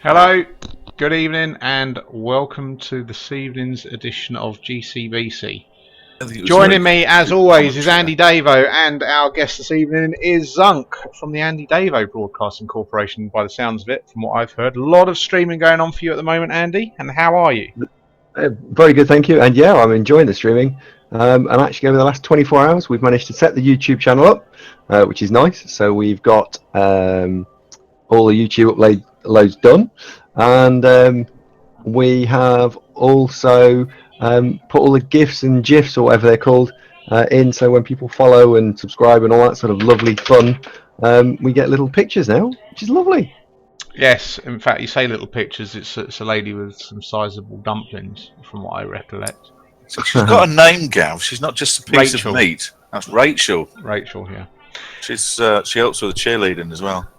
Hello, good evening, and welcome to this evening's edition of GCBC. Joining me, as always, is Andy Davo, and our guest this evening is Zunk from the Andy Davo Broadcasting Corporation, by the sounds of it, from what I've heard. A lot of streaming going on for you at the moment, Andy, and how are you? Very good, thank you. And yeah, I'm enjoying the streaming. And actually, over the last 24 hours, we've managed to set the YouTube channel up, which is nice. So we've got all the YouTube uploads done, and we have also put all the GIFs and GIFs, or whatever they're called, in. So when people follow and subscribe and all that sort of lovely fun, we get little pictures now, which is lovely. Yes, in fact, you say little pictures. It's a lady with some sizable dumplings, from what I recollect. So she's got a name, Gav. She's not just a piece of meat. That's Rachel. Rachel, yeah. She helps with the cheerleading as well.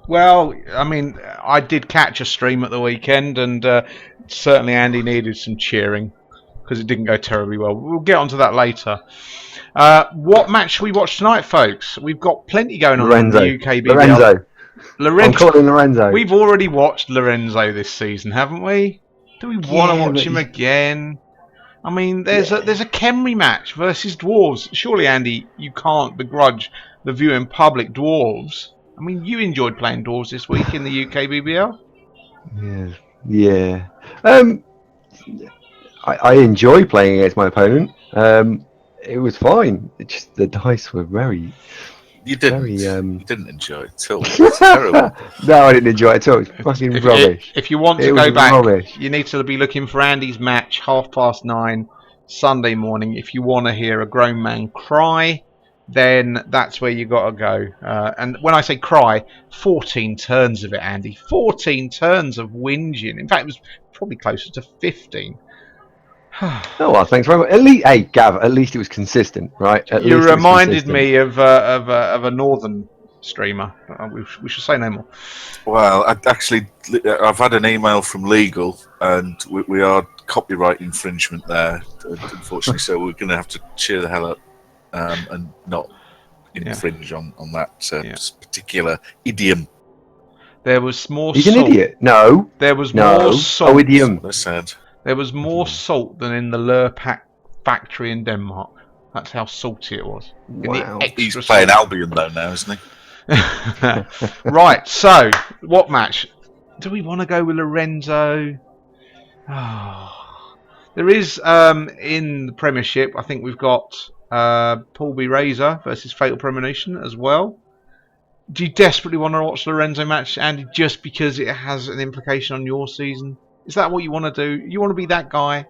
Well, I mean, I did catch a stream at the weekend, and certainly Andy needed some cheering because it didn't go terribly well. We'll get onto that later. What match should we watch tonight, folks? We've got plenty going on in the UKBBL. Lorenzo. I'm calling Lorenzo. We've already watched Lorenzo this season, haven't we? Do we want to watch him again? I mean, there's a Kemry match versus Dwarves. Surely, Andy, you can't begrudge the viewing public Dwarves. I mean, you enjoyed playing Dwarves this week in the UKBBL. Yeah. I enjoy playing against my opponent. It was fine. It's just the dice were very. You didn't enjoy it at all. It was terrible. No, I didn't enjoy it at all. It was fucking rubbish. If you want to go back, you need to be looking for Andy's match, 9:30 Sunday morning. If you want to hear a grown man cry, then that's where you got to go. And when I say cry, 14 turns of it, Andy. 14 turns of whinging. In fact, it was probably closer to 15. Oh well, thanks very much. At least, hey Gav, at least it was consistent, right? You reminded me of a northern streamer. We should say no more. Well, I've had an email from legal, and we are copyright infringement there, unfortunately. So we're going to have to cheer the hell up and not infringe on that particular idiom. There was more. He's an idiot. No. There was more salt. Oh, idiom. That's sad. There was more salt than in the Lurpak factory in Denmark. That's how salty it was. Wow. He's playing Albion though now, isn't he? Right, so, what match? Do we want to go with Lorenzo? Oh. There is, in the Premiership, I think we've got Paul B. Razor versus Fatal Premonition as well. Do you desperately want to watch the Lorenzo match, Andy, just because it has an implication on your season? Is that what you want to do? You want to be that guy?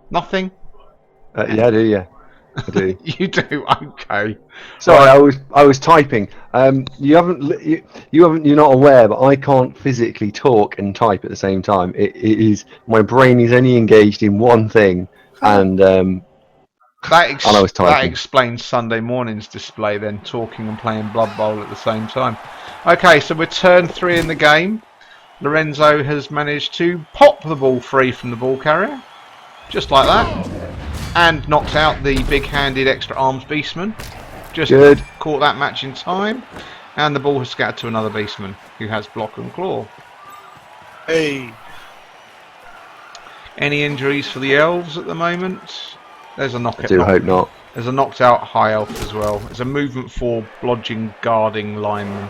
Nothing? Yeah, I do. Yeah, I do. You do. Okay. Sorry, right. I was typing. You're not aware, but I can't physically talk and type at the same time. It is my brain is only engaged in one thing, and I was typing. That explains Sunday morning's display. Then talking and playing Blood Bowl at the same time. Okay, so we're turn 3 in the game. Lorenzo has managed to pop the ball free from the ball carrier, just like that, and knocks out the big-handed extra arms beastman. Just good. Caught that match in time, and the ball has scattered to another beastman who has block and claw. Hey. Any injuries for the elves at the moment? There's a knockout. I do hope not. There's a knocked out high elf as well. There's a movement for blodging guarding lineman.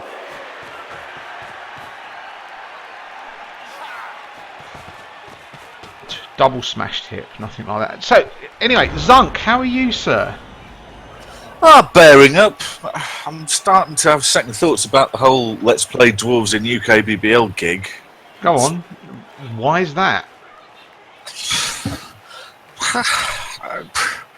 Double smashed hip, nothing like that. So, anyway, Zunk, how are you, sir? Bearing up. I'm starting to have second thoughts about the whole Let's Play Dwarves in UKBBL gig. Go on. Why is that?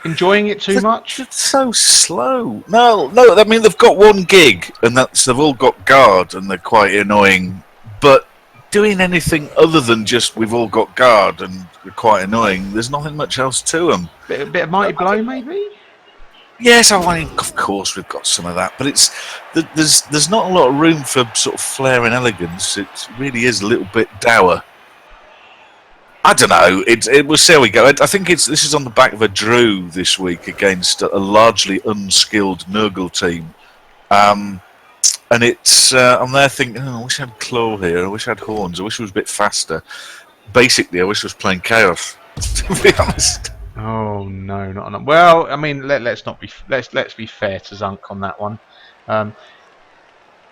Enjoying it too much? It's so slow. No. I mean, they've got one gig, and they've all got guard, and they're quite annoying. But doing anything other than just we've all got guard and they're quite annoying, there's nothing much else to them. A bit of Mighty Blow, maybe? Yes, I mean, of course we've got some of that, but there's not a lot of room for sort of flair and elegance. It really is a little bit dour. I don't know. We'll see how we go. I think this is on the back of a drew this week against a largely unskilled Nurgle team. And it's I'm there thinking, oh, I wish I had claw here. I wish I had horns. I wish it was a bit faster. Basically, I wish I was playing chaos. To be honest. Oh no, not enough. Well, I mean, let's be fair to Zunk on that one.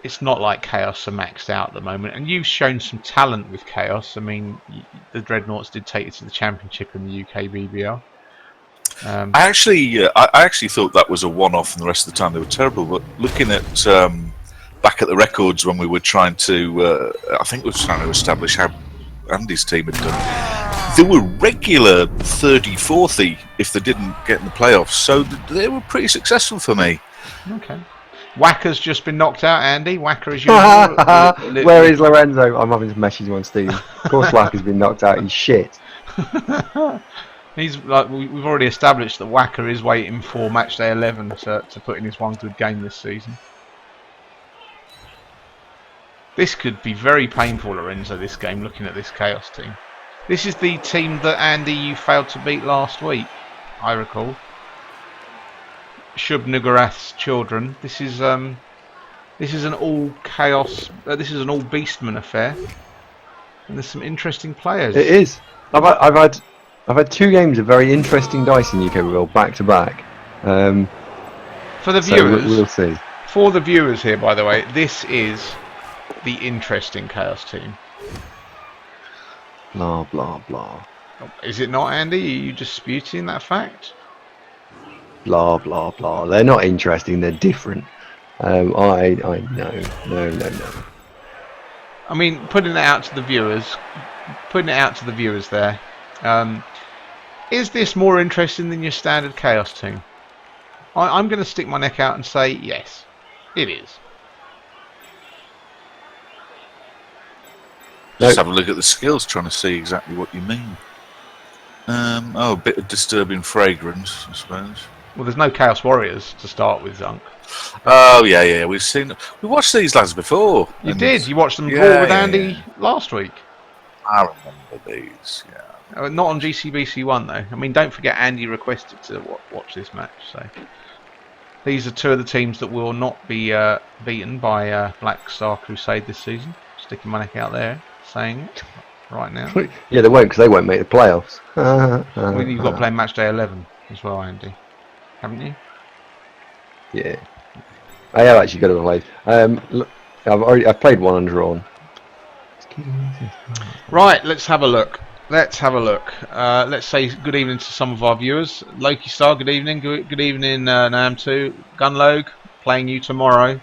It's not like Chaos are maxed out at the moment, and you've shown some talent with Chaos. I mean, the Dreadnoughts did take you to the championship in the UKBBL. I actually thought that was a one-off, and the rest of the time they were terrible. But looking at back at the records when we were trying to, I think we were trying to establish how Andy's team had done. They were regular 30, 40 if they didn't get in the playoffs, so they were pretty successful for me. Okay. Wacker's just been knocked out, Andy. Wacker is usual. Where is Lorenzo? I'm having to message you on Steam. Of course, Wacker's been knocked out. He's shit. He's like we've already established that Wacker is waiting for match day 11 to put in his one good game this season. This could be very painful, Lorenzo. This game, looking at this Chaos team. This is the team that Andy you failed to beat last week, I recall. Shub Nugarath's children. This is an all Chaos. This is an all Beastman affair, and there's some interesting players. It is. I've had 2 games of very interesting dice in UKBBL back to back. For the viewers, so we'll see. For the viewers here, by the way, this is the interesting Chaos team. Blah blah blah. Is it not, Andy? Are you disputing that fact? Blah blah blah. They're not interesting. They're different. I no. I mean, putting it out to the viewers. There. Is this more interesting than your standard Chaos team? I'm going to stick my neck out and say yes, it is. Just have a look at the skills, trying to see exactly what you mean. A bit of disturbing fragrance, I suppose. Well, there's no Chaos Warriors to start with, Zunk. Oh yeah. We watched these lads before. You did. You watched them draw with Andy last week. I remember these. Yeah. Not on GCBC 1 though. I mean, don't forget Andy requested to watch this match. So these are 2 of the teams that will not be beaten by Black Star Crusade this season. Sticking my neck out there, saying it right now. Yeah, they won't because they won't make the playoffs. Well, you've got to play match day 11 as well, Andy, haven't you? Yeah, I have actually got to play. Look, I've played one undrawn. Right, let's have a look. Let's say good evening to some of our viewers. Loki Star, good evening. Good evening, Nam2. Gunlog, playing you tomorrow.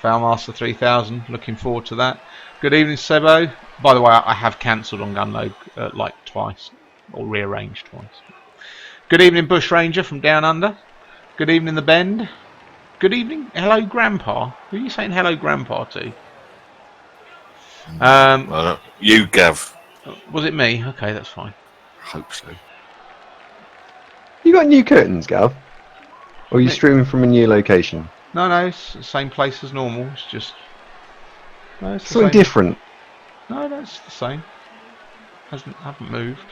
Foulmaster 3000, looking forward to that. Good evening, Sebo. By the way, I have cancelled on Gunlog like twice, or rearranged twice. Good evening, Bush Ranger from Down Under. Good evening, The Bend. Good evening, hello, Grandpa. Who are you saying hello, Grandpa to? You, Gav. Was it me? Okay, that's fine. Hope so. You got new curtains, Gav? Or are you streaming from a new location? No, it's the same place as normal. It's just it's the something same. different. No, that's the same. Haven't moved.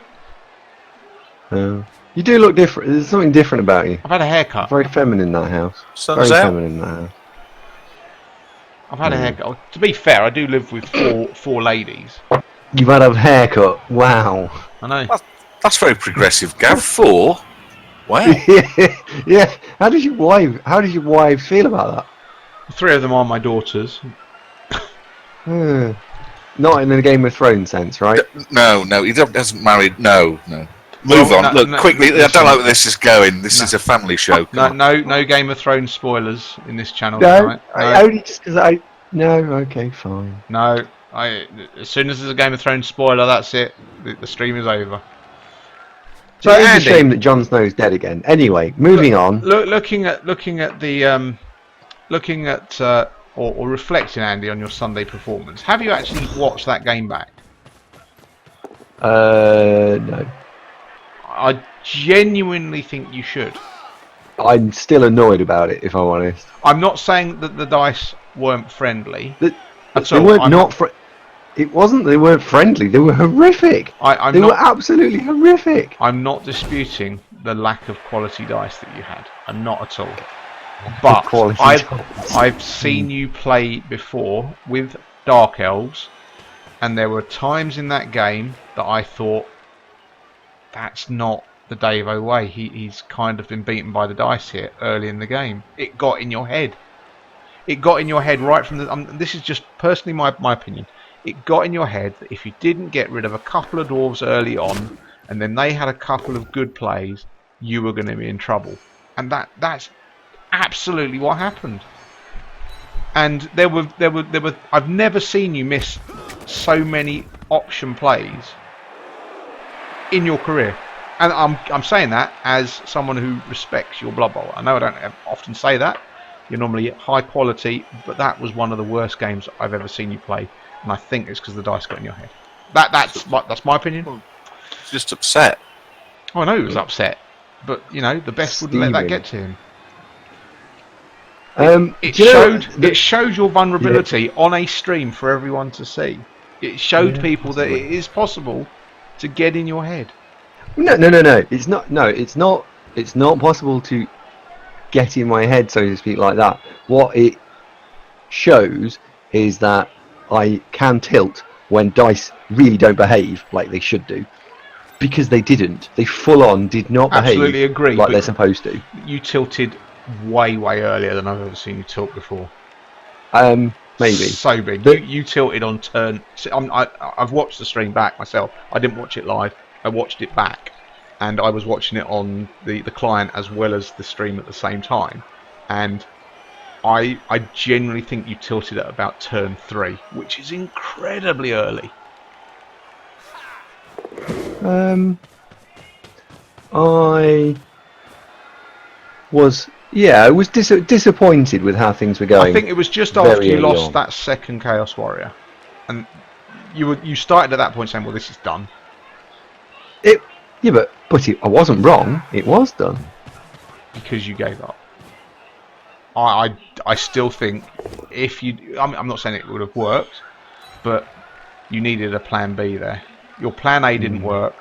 You do look different. There's something different about you. I've had a haircut. Very feminine, that house. Sun's Very out. feminine, that house. I've had a haircut. To be fair, I do live with four ladies. You've had a haircut. Wow. I know. That's very progressive, Gav. 4? Wow. Yeah. How did your wife feel about 3 of them are my daughters. that? Not in the Game of Thrones sense, right? No, he hasn't married. No. Move on. Look, quickly. I don't like where this is going. This is a family show. No Game of Thrones spoilers in this channel. No, Right? only just because No, okay, fine. No, as soon as there's a Game of Thrones spoiler, that's it. The stream is over. So it's a shame that Jon Snow's dead again. Anyway, moving on. Looking at or reflecting, Andy, on your Sunday performance. Have you actually watched that game back? No. I genuinely think you should. I'm still annoyed about it, if I'm honest. I'm not saying that the dice weren't friendly. They weren't It wasn't. They weren't friendly. They were horrific. They were absolutely horrific. I'm not disputing the lack of quality dice that you had. I'm not at all. But Quality I've seen you play before with Dark Elves, and there were times in that game that I thought, that's not the Davo way. He's kind of been beaten by the dice here early in the game. It got in your head. It got in your head right from the... this is just personally my opinion. It got in your head that if you didn't get rid of a couple of dwarves early on, and then they had a couple of good plays, you were going to be in trouble. And that's absolutely what happened. And there were. I've never seen you miss so many option plays in your career. And I'm saying that as someone who respects your Blood Bowl. I know I don't often say that. You're normally high quality, but that was one of the worst games I've ever seen you play, and I think it's because the dice got in your head. That's my opinion. Well, just upset. Oh, I know he was upset, but you know the best wouldn't let that get to him. It showed your vulnerability on a stream for everyone to see. It showed people that it is possible to get in your head. No. It's not. No, it's not. It's not possible to get in my head, so to speak, like that. What it shows is that I can tilt when dice really don't behave like they should do, because they didn't. They full on did not Absolutely behave agree, like they're supposed to. You tilted way earlier than I've ever seen you tilt before. Maybe. So big. You tilted on turn. I've watched the stream back myself. I didn't watch it live. I watched it back, and I was watching it on the client as well as the stream at the same time. And I genuinely think you tilted at about turn 3, which is incredibly early. I was disappointed with how things were going. I think it was just after you lost that second Chaos Warrior, and you started at that point saying, "Well, this is done." I wasn't wrong. It was done because you gave up. I still think if you, I'm not saying it would have worked, but you needed a plan B there. Your plan A didn't work,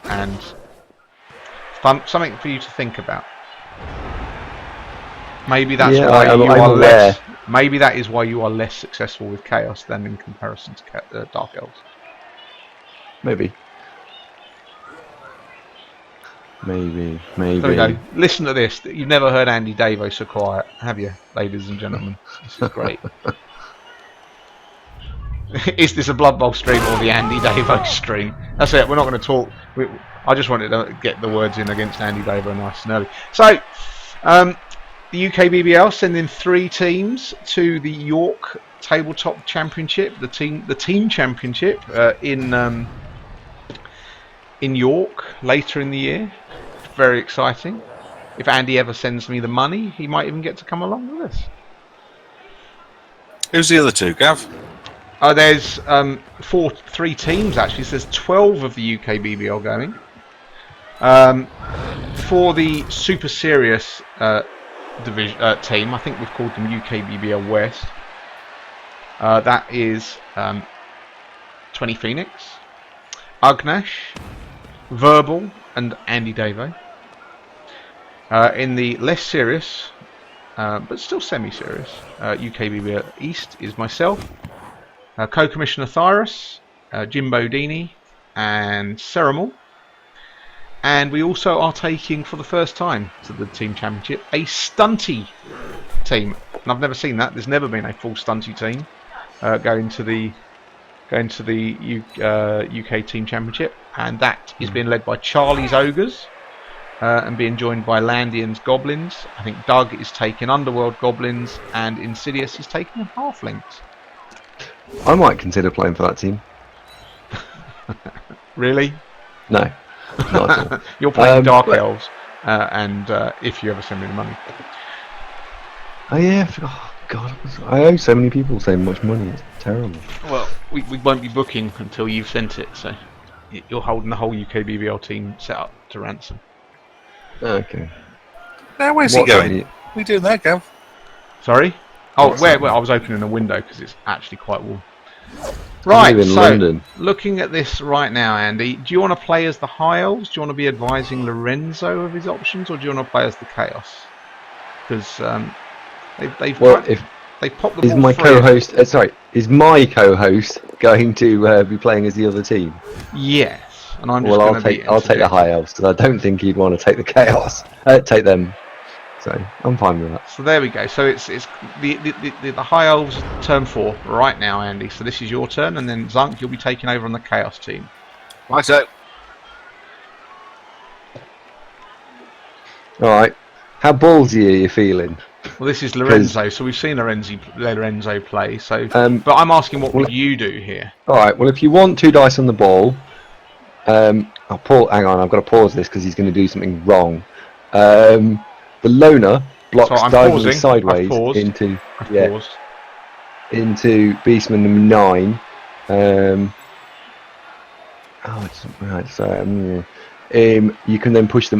and something for you to think about. Maybe that's why you are less. Maybe that is why you are less successful with Chaos than in comparison to Dark Elves. Maybe. There we go. Listen to this. You've never heard Andy Davo so quiet, have you, ladies and gentlemen? This is great. Is this a Blood Bowl stream or the Andy Davo stream? That's it. We're not going to talk. I just wanted to get the words in against Andy Davo nice and early. So, the UKBBL sending 3 teams to the York Tabletop Championship, the team championship in York later in the year. Very exciting. If Andy ever sends me the money, he might even get to come along with us. Who's the other 2, Gav? There's 3 teams actually. So there's 12 of the UKBBL going. For the Super Serious division team, I think we've called them UKBBL West. That is 20 Phoenix, Ugnash, Verbal, and Andy Davo. In the less serious, but still semi-serious, UKBBL East is myself, Co-Commissioner Thyrus, Jimbo Dini, and Ceremal. And we also are taking, for the first time to the team championship, a stunty team. And I've never seen that. There's never been a full stunty team going to the UK team championship, and that is being led by Charlie's Ogres and being joined by Landian's Goblins. I think Doug is taking Underworld Goblins, and Insidious is taking Halflings. I might consider playing for that team. Really? No, not at all. You're playing Dark Elves, and if you ever send me the money. Oh yeah, oh God, I owe so many people so much money. It's terrible. Well, we won't be booking until you've sent it, so you're holding the whole UKBBL team set up to ransom. Okay. Now where's he going? What are you doing there, Gav? Sorry? Oh, where I was opening a window because it's actually quite warm. Right, so London. Looking at this right now, Andy, do you want to play as the High Elves? Do you want to be advising Lorenzo of his options, or do you want to play as the Chaos? Because They've Well, popped the is ball my free. co-host? Is my co-host going to be playing as the other team? Yes, and I'm just Well, going to be I'll take the high elves because I don't think he'd want to take the chaos. Take them. So I'm fine with that. So there we go. So it's the high elves turn 4 right now, Andy. So this is your turn, and then Zunk, you'll be taking over on the chaos team. Right, so All right. How ballsy are you feeling? Well, this is Lorenzo, so we've seen Lorenzo play. So, but I'm asking, what would you do here? All right. Well, if you want 2 dice on the ball, I'll pause. Hang on, I've got to pause this because he's going to do something wrong. The loner blocks So I'm diagonally pausing. sideways into beastman number 9. It's right. So you can then push the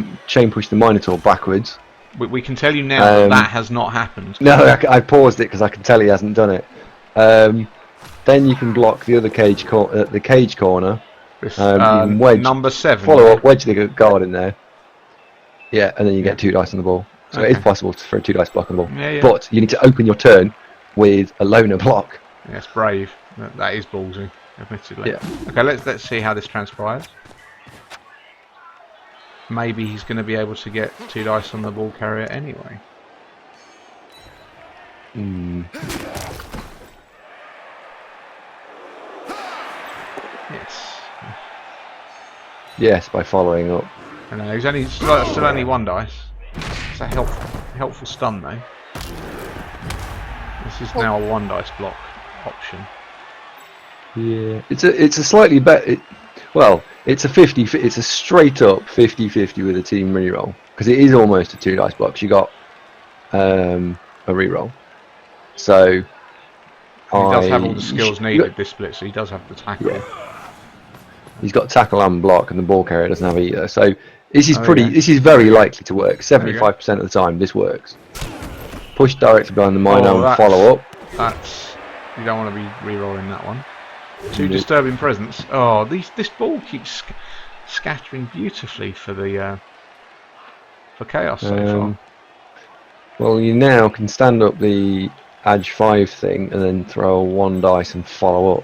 Minotaur backwards. We can tell you now that has not happened. No, I paused it because I can tell he hasn't done it. Then you can block the other cage corner. You can wedge number 7. Follow up, wedge the guard in there. Yeah, and then you get 2 dice on the ball. So it is possible for a 2 dice block on the ball. Yeah. But you need to open your turn with a loner block. Yes, brave. That is ballsy, admittedly. Yeah. Okay, let's see how this transpires. Maybe he's going to be able to get 2 dice on the ball carrier anyway. Yes. Yes, by following up. I know, he's only still only 1 dice. It's a helpful stun though. This is now a 1 dice block option. Yeah, it's a slightly better. Well, it's a 50. It's a straight up 50-50 with a team reroll because it is almost a 2 dice block. You got a reroll, so he does have all the skills needed this split, so he does have the tackle. Yeah. He's got tackle and block, and the ball carrier doesn't have either. So this is This is very likely to work. 75% of the time, this works. Push directly behind the mino and follow up. You don't want to be re-rolling that one. 2 disturbing presence. Oh, this ball keeps scattering beautifully for chaos so far. Well, you now can stand up the Edge 5 thing and then throw 1 dice and follow up.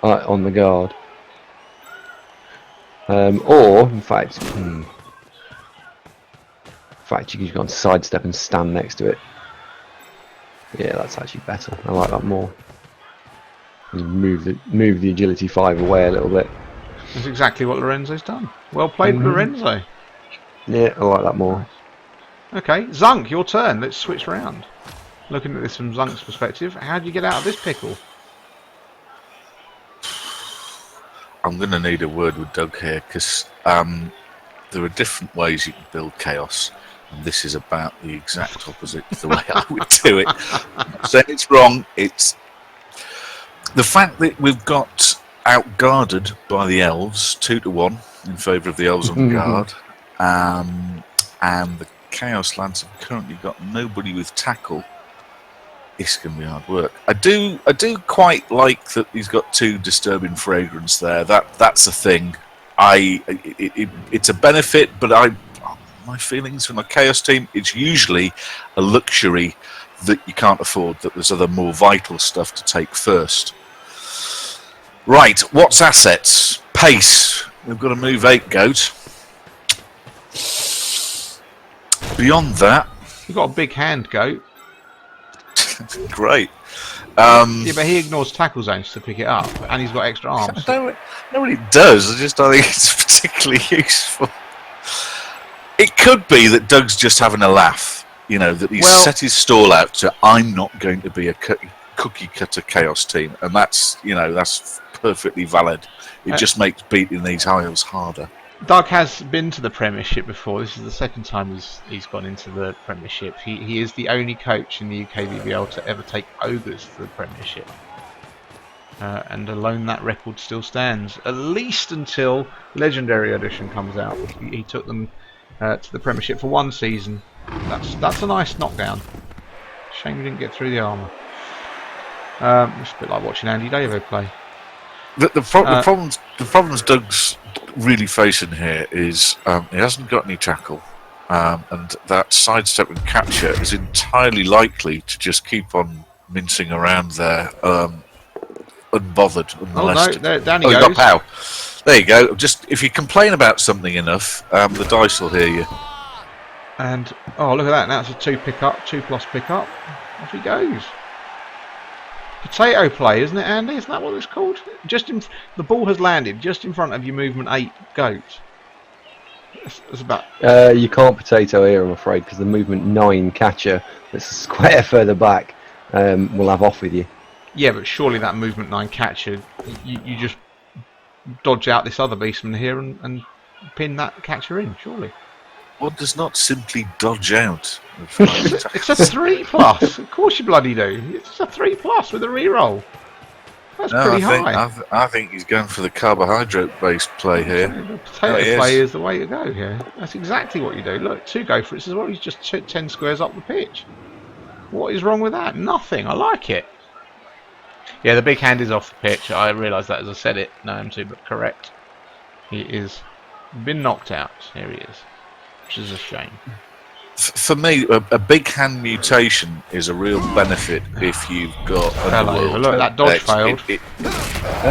On the guard. Or, in fact, you can go on sidestep and stand next to it. Yeah, that's actually better. I like that more. Move the agility 5 away a little bit. That's exactly what Lorenzo's done. Well played, Lorenzo. Yeah, I like that more. Okay, Zunk, your turn. Let's switch around. Looking at this from Zunk's perspective, how do you get out of this pickle? I'm going to need a word with Doug here because there are different ways you can build chaos, and this is about the exact opposite of the way I would do it. I'm not saying it's wrong. It's the fact that we've got outguarded by the elves 2-1 in favour of the elves on guard, and the Chaos Lads have currently got nobody with tackle. It's going to be hard work. I do quite like that he's got 2 disturbing fragrance there. That's a thing. It's a benefit, but my feelings from a chaos team, it's usually a luxury that you can't afford. That there's other more vital stuff to take first. Right, what's assets? Pace. We've got to move 8 goat. Beyond that, you've got a big hand, goat. Great. Yeah, but he ignores tackle zones to pick it up, and he's got extra arms. Nobody does. I don't think it's particularly useful. It could be that Doug's just having a laugh. You know, that he's set his stall out to, I'm not going to be a cookie cutter chaos team, and that's perfectly valid. It just makes beating these high elves harder. Doug has been to the Premiership before. This is the second time he's gone into the Premiership. He is the only coach in the UKBBL to ever take ogres to the Premiership. And alone that record still stands, at least until Legendary Edition comes out. He took them to the Premiership for 1 season. That's a nice knockdown. Shame we didn't get through the armour. It's a bit like watching Andy Davo play. The problems Doug's really facing here is he hasn't got any tackle. and that sidestep and capture is entirely likely to just keep on mincing around there, unbothered, unmolested. Oh no, down he you goes. got pow. There you go. Just if you complain about something enough, the dice will hear you. And oh, look at that! Now it's a 2 pickup, 2+ pickup. Off he goes. Potato play, isn't it, Andy? Isn't that what it's called? The ball has landed just in front of your movement 8 goat. That's about. You can't potato here, I'm afraid, because the movement 9 catcher that's a square further back will have off with you. Yeah, but surely that movement 9 catcher, you just dodge out this other beastman here and pin that catcher in, surely. One does not simply dodge out. It's a 3+. Of course you bloody do. It's a 3+ with a reroll. That's pretty high. I think he's going for the carbohydrate-based play here. The potato play is the way to go here. That's exactly what you do. Look, 2 go for it as well. He's just 10 squares up the pitch. What is wrong with that? Nothing. I like it. Yeah, the big hand is off the pitch. I realised that as I said it. No, M2, but correct. He is been knocked out. Here he is. Which is a shame. For me, a big hand mutation is a real benefit if you've got Underworld. Look, that dodge failed.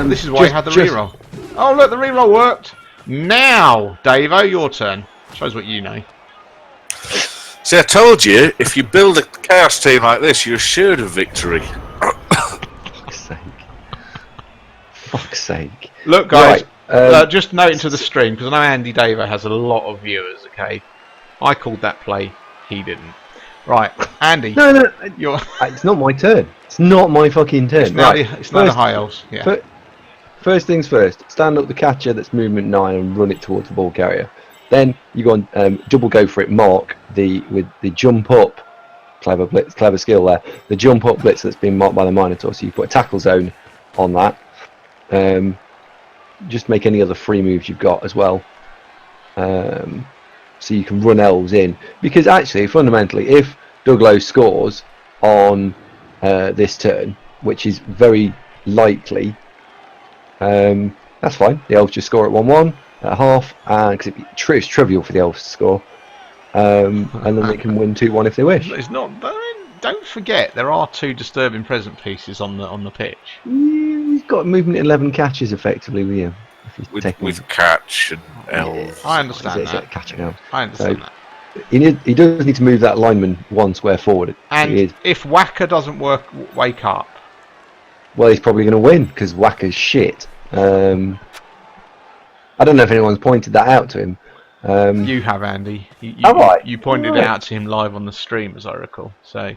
This is why he had the just- reroll. Oh, look, the reroll worked. Now, Davo, your turn. Shows what you know. See, I told you, if you build a chaos team like this, you're assured of victory. Fuck's sake. Fuck's sake. Look, guys, Right, just note into the stream, because I know Andy Davo has a lot of viewers, okay? I called that play, he didn't. Right, Andy, No, you're... it's not my turn. It's not my fucking turn. It's not a high elves, yeah. First things first, stand up the catcher that's movement 9 and run it towards the ball carrier. Then you go on double go for it, mark with the jump up, clever blitz, clever skill there. The jump up blitz that's been marked by the Minotaur. So you put a tackle zone on that. Just make any other free moves you've got as well. So you can run elves in, because actually fundamentally, if Douglow scores on this turn, which is very likely, that's fine. The elves just score at 1-1 at half, and because it's trivial for the elves to score, and then they can win 2-1 if they wish. It's not... Don't forget, there are 2 disturbing present pieces on the pitch. You've got movement 11 catches effectively with you. With catch and elves. I understand that. Catching elves. I understand that. He does need to move that lineman 1 square forward. And if Wacker doesn't wake up... Well, he's probably going to win, because Wacker's shit. I don't know if anyone's pointed that out to him. You have, Andy. You pointed it out to him live on the stream, as I recall. So,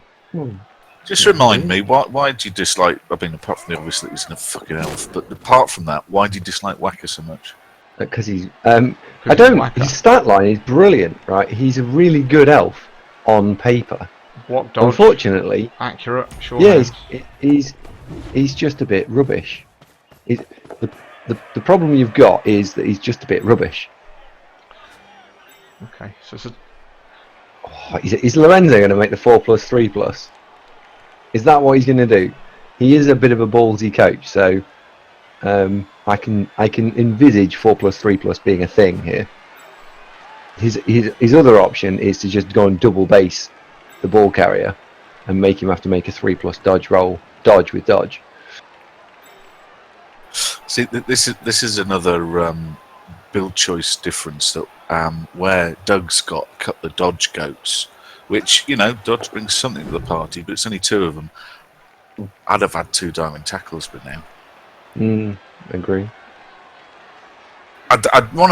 Just remind me, why do you dislike? I mean, apart from the obvious that he's a fucking elf, but apart from that, why do you dislike Wacker so much? Because he's his stat line is brilliant, right? He's a really good elf on paper. What dodge? Unfortunately, accurate. Sure. Yeah, he's just a bit rubbish. The problem you've got is that he's just a bit rubbish. Okay, so it's Is Lorenzo going to make the 4+3+? Is that what he's going to do? He is a bit of a ballsy coach, so I can envisage 4+3+ being a thing here. His other option is to just go and double base the ball carrier and make him have to make a 3+ dodge roll, dodge with dodge. See, this is another build choice difference that where Doug's got cut the dodge goats, which, you know, dodge brings something to the party, but it's only 2 of them. I'd have had 2 diamond tackles by now. Agree. I don't want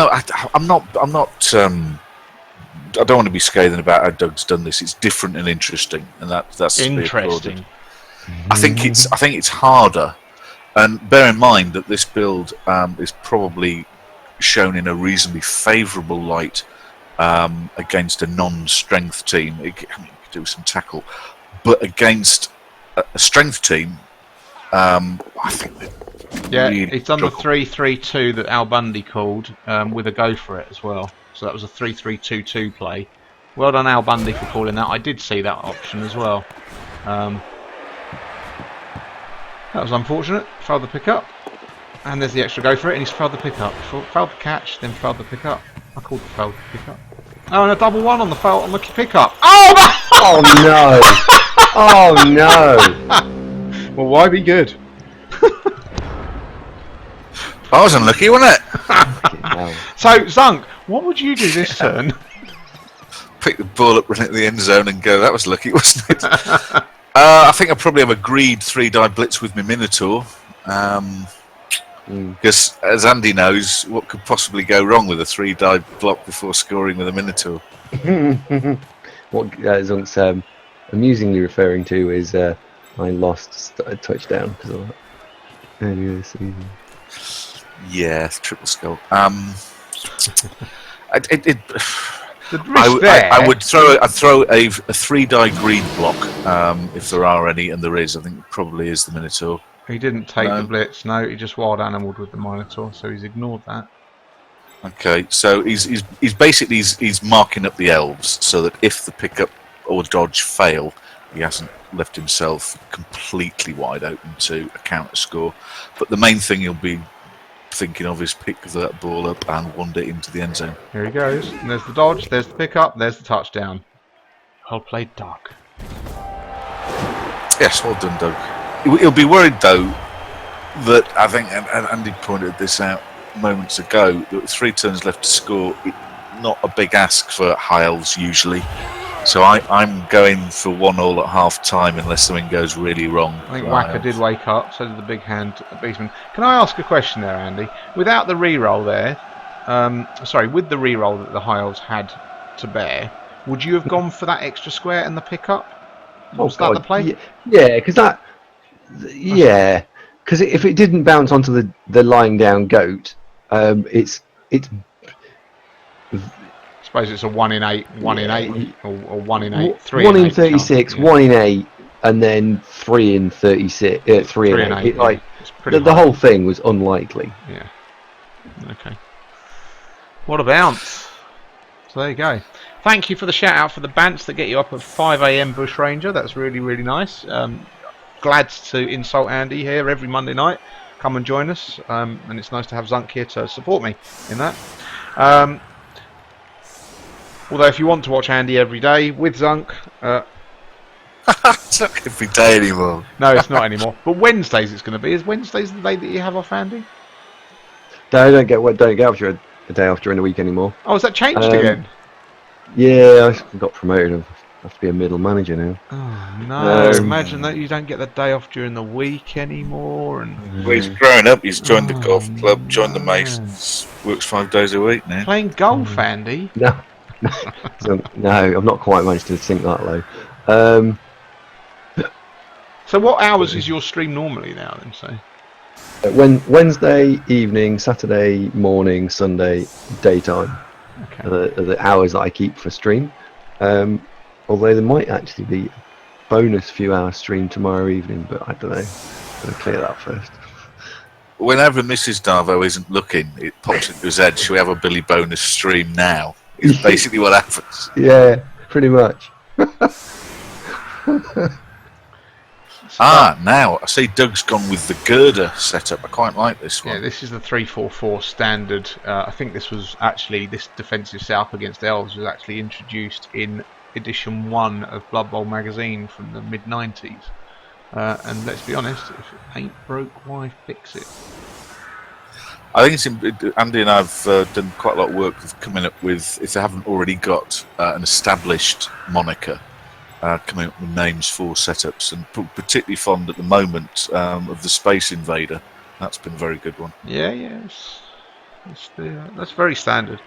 to be scathing about how Doug's done this. It's different and interesting, and that's interesting. I think it's harder, and bear in mind that this build is probably shown in a reasonably favourable light against a non-strength team. You could do some tackle, but against a strength team, I think that. Yeah, really it's done the struggle. 3-3-2 that Al Bundy called with a go for it as well. So that was a 3-3-2-2 play. Well done, Al Bundy, for calling that. I did see that option as well. That was unfortunate. Failed the pick-up. And there's the extra go for it, and he's failed the pick-up. Failed the catch, then failed the pick-up. I called the failed pick-up. Oh, and a double one on the fault on the pickup. Oh! Oh no! Oh no! Well, why be good? I was unlucky, wasn't it? So, Zunk, what would you do this turn? Pick the ball up, run it in the end zone, and go. That was lucky, wasn't it? I think I probably have a greed 3-die blitz with my Minotaur. Because, as Andy knows, what could possibly go wrong with a 3-die block before scoring with a Minotaur? What Zunk's amusingly referring to is I lost a touchdown because of that. Earlier this season. Yeah, triple skull. The risk I would throw a 3-die greed block if there are any, and there is. I think it probably is the Minotaur. He didn't take the blitz. No, he just wild animaled with the Minotaur, so he's ignored that. Okay, so he's basically marking up the elves so that if the pickup or dodge fail, he hasn't left himself completely wide open to a counter score. But the main thing he'll be thinking of is pick that ball up and wander into the end zone. Here he goes. And there's the dodge, there's the pickup, there's the touchdown. Well played, Doug. Yes, well done, Doug. He'll be worried though that I think, and Andy pointed this out moments ago, that 3 turns left to score, not a big ask for high elves usually. So I'm going for 1-1 at half time unless something goes really wrong. I think Wacker did wake up, so did the big hand beastman. Can I ask a question there, Andy? Without the reroll there, sorry, with the reroll that the high elves had to bear, would you have gone for that extra square and the pickup? Was that the play? Yeah, because that. Yeah, because if it didn't bounce onto the lying down goat, it's. I suppose it's a 1 in 8, 1 in 8, or 1 in 8, 3 1 in in 36, 1 in 8, and then 3 in 36, 3 in 8. Like the whole thing was unlikely. Yeah. Okay. What a bounce! So there you go. Thank you for the shout out for the bants that get you up at 5 AM Bush Ranger. That's really, really nice. Glad to insult Andy here every Monday night. Come and join us. And it's nice to have Zunk here to support me in that. Although if you want to watch Andy every day with Zunk... it's not every day anymore. No, it's not anymore. But Wednesdays it's going to be. Is Wednesdays the day that you have off, Andy? No, don't get off a day off during the week anymore. Oh, has that changed again? Yeah, I got promoted. I have to be a middle manager now. Oh no! Imagine that you don't get the day off during the week anymore. And well, he's growing up. He's joined the golf club, joined the Masons. Works 5 days a week now. Playing golf, Andy? No, I've not quite managed to sink that low. So what hours is your stream normally now then? So Wednesday evening, Saturday morning, Sunday daytime. Okay. Are the hours that I keep for stream. Although there might actually be a bonus few hours stream tomorrow evening, but I don't know. I'm going to clear that first. Whenever Mrs. Darvo isn't looking, it pops into his head, shall we have a Billy bonus stream now? It's basically what happens. Yeah, pretty much. Now I see Doug's gone with the girder setup. I quite like this one. Yeah, this is the 3-4-4 standard. I think this defensive setup against elves was actually introduced in edition 1 of Blood Bowl magazine from the mid-90s. And let's be honest, if it ain't broke, why fix it? I think Andy and I've done quite a lot of work with coming up with, if they haven't already got an established moniker, coming up with names for setups, and particularly fond at the moment of the Space Invader. That's been a very good one. Yeah, that's very standard.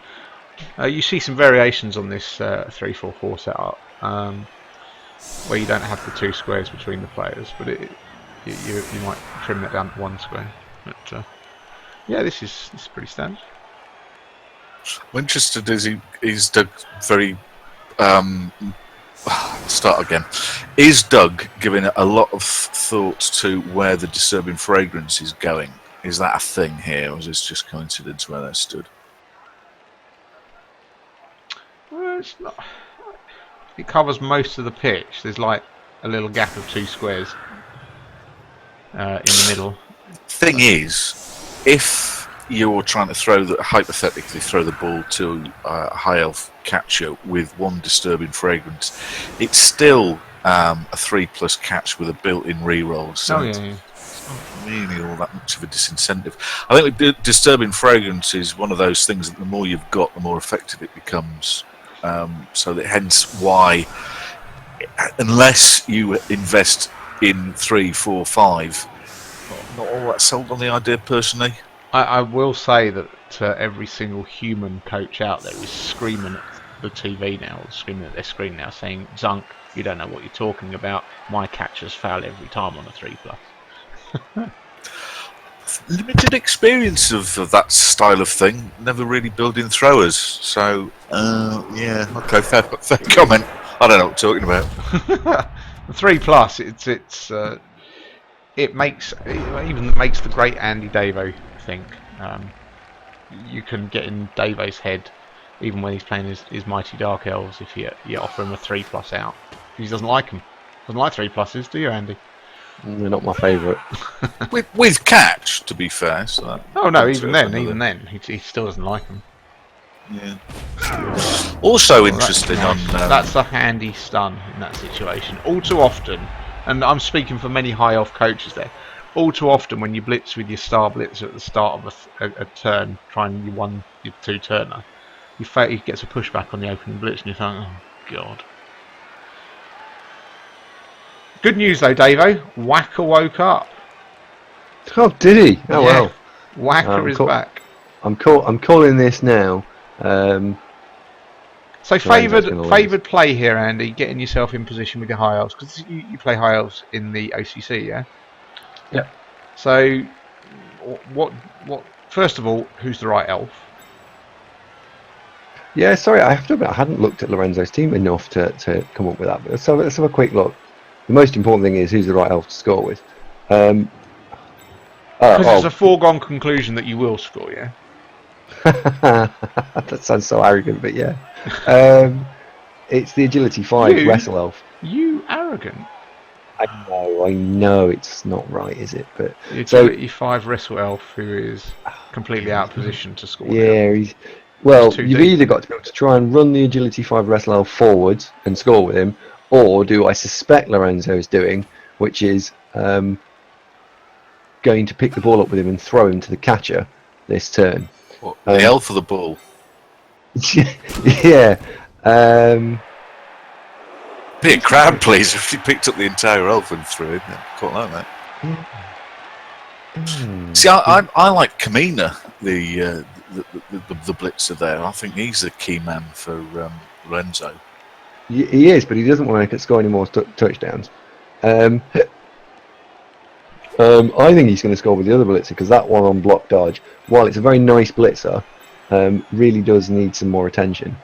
You see some variations on this 3-4-4 setup, where you don't have the 2 squares between the players, but you might trim that down to 1 square. But yeah, this is pretty standard. I'm interested, is Doug very... start again. Is Doug giving a lot of thought to where the disturbing fragrance is going? Is that a thing here, or is this just coincidence where they stood? Well, it's not. It covers most of the pitch. There's like a little gap of 2 squares in the middle. Thing is, if you're trying to hypothetically throw the ball to a high elf catcher with one disturbing fragrance, it's still a 3+ catch with a built-in reroll. So it's not really all that much of a disincentive. I think disturbing fragrance is one of those things that the more you've got, the more effective it becomes. So that hence why, unless you invest in 3, 4, 5, not all that sold on the idea personally. I will say that every single human coach out there is screaming at the TV now, or screaming at their screen now, saying, "Zunk, you don't know what you're talking about. My catchers foul every time on a 3+." Limited experience of that style of thing. Never really building throwers. So, yeah, okay, fair comment. I don't know what you're talking about. The 3+, it even makes the great Andy Davo think. You can get in Davo's head even when he's playing his Mighty Dark Elves if you offer him a 3+ out. He doesn't like them. Doesn't like 3+s, do you, Andy? They're not my favourite. with catch, to be fair. So oh no, even then, he still doesn't like them. Yeah. Also interesting on... that's a handy stun in that situation. All too often, and I'm speaking for many high elf coaches there, all too often when you blitz with your star blitzer at the start of a turn, trying your 2-turner, he gets a pushback on the opening blitz and you think, oh god. Good news though, Davo. Whacker woke up. Oh, did he? Oh yeah. well. Whacker is back. I'm calling this now. So favoured play here, Andy. Getting yourself in position with your high elves, because you play high elves in the OCC, yeah. Yep. So, what? First of all, who's the right elf? Yeah, sorry, I have to admit I hadn't looked at Lorenzo's team enough to come up with that. But let's have a quick look. The most important thing is who's the right elf to score with. Because it's a foregone conclusion that you will score, yeah. That sounds so arrogant, but yeah. It's the Agility 5 Wrestle Elf. You arrogant. I know it's not right, is it? But the Agility 5 Wrestle Elf who is completely out of position to score. Yeah, you've either got to be able to try and run the Agility 5 Wrestle Elf forwards and score with him, or do I suspect Lorenzo is doing, which is going to pick the ball up with him and throw him to the catcher this turn. What, the elf or the ball? Yeah. Be a crowd pleaser if you picked up the entire elf and threw it. Quite like that. See, I like Kamina, the blitzer there. I think he's the key man for Lorenzo. He is, but he doesn't want to score any more touchdowns. I think he's going to score with the other blitzer, because that one on block dodge, while it's a very nice blitzer, really does need some more attention.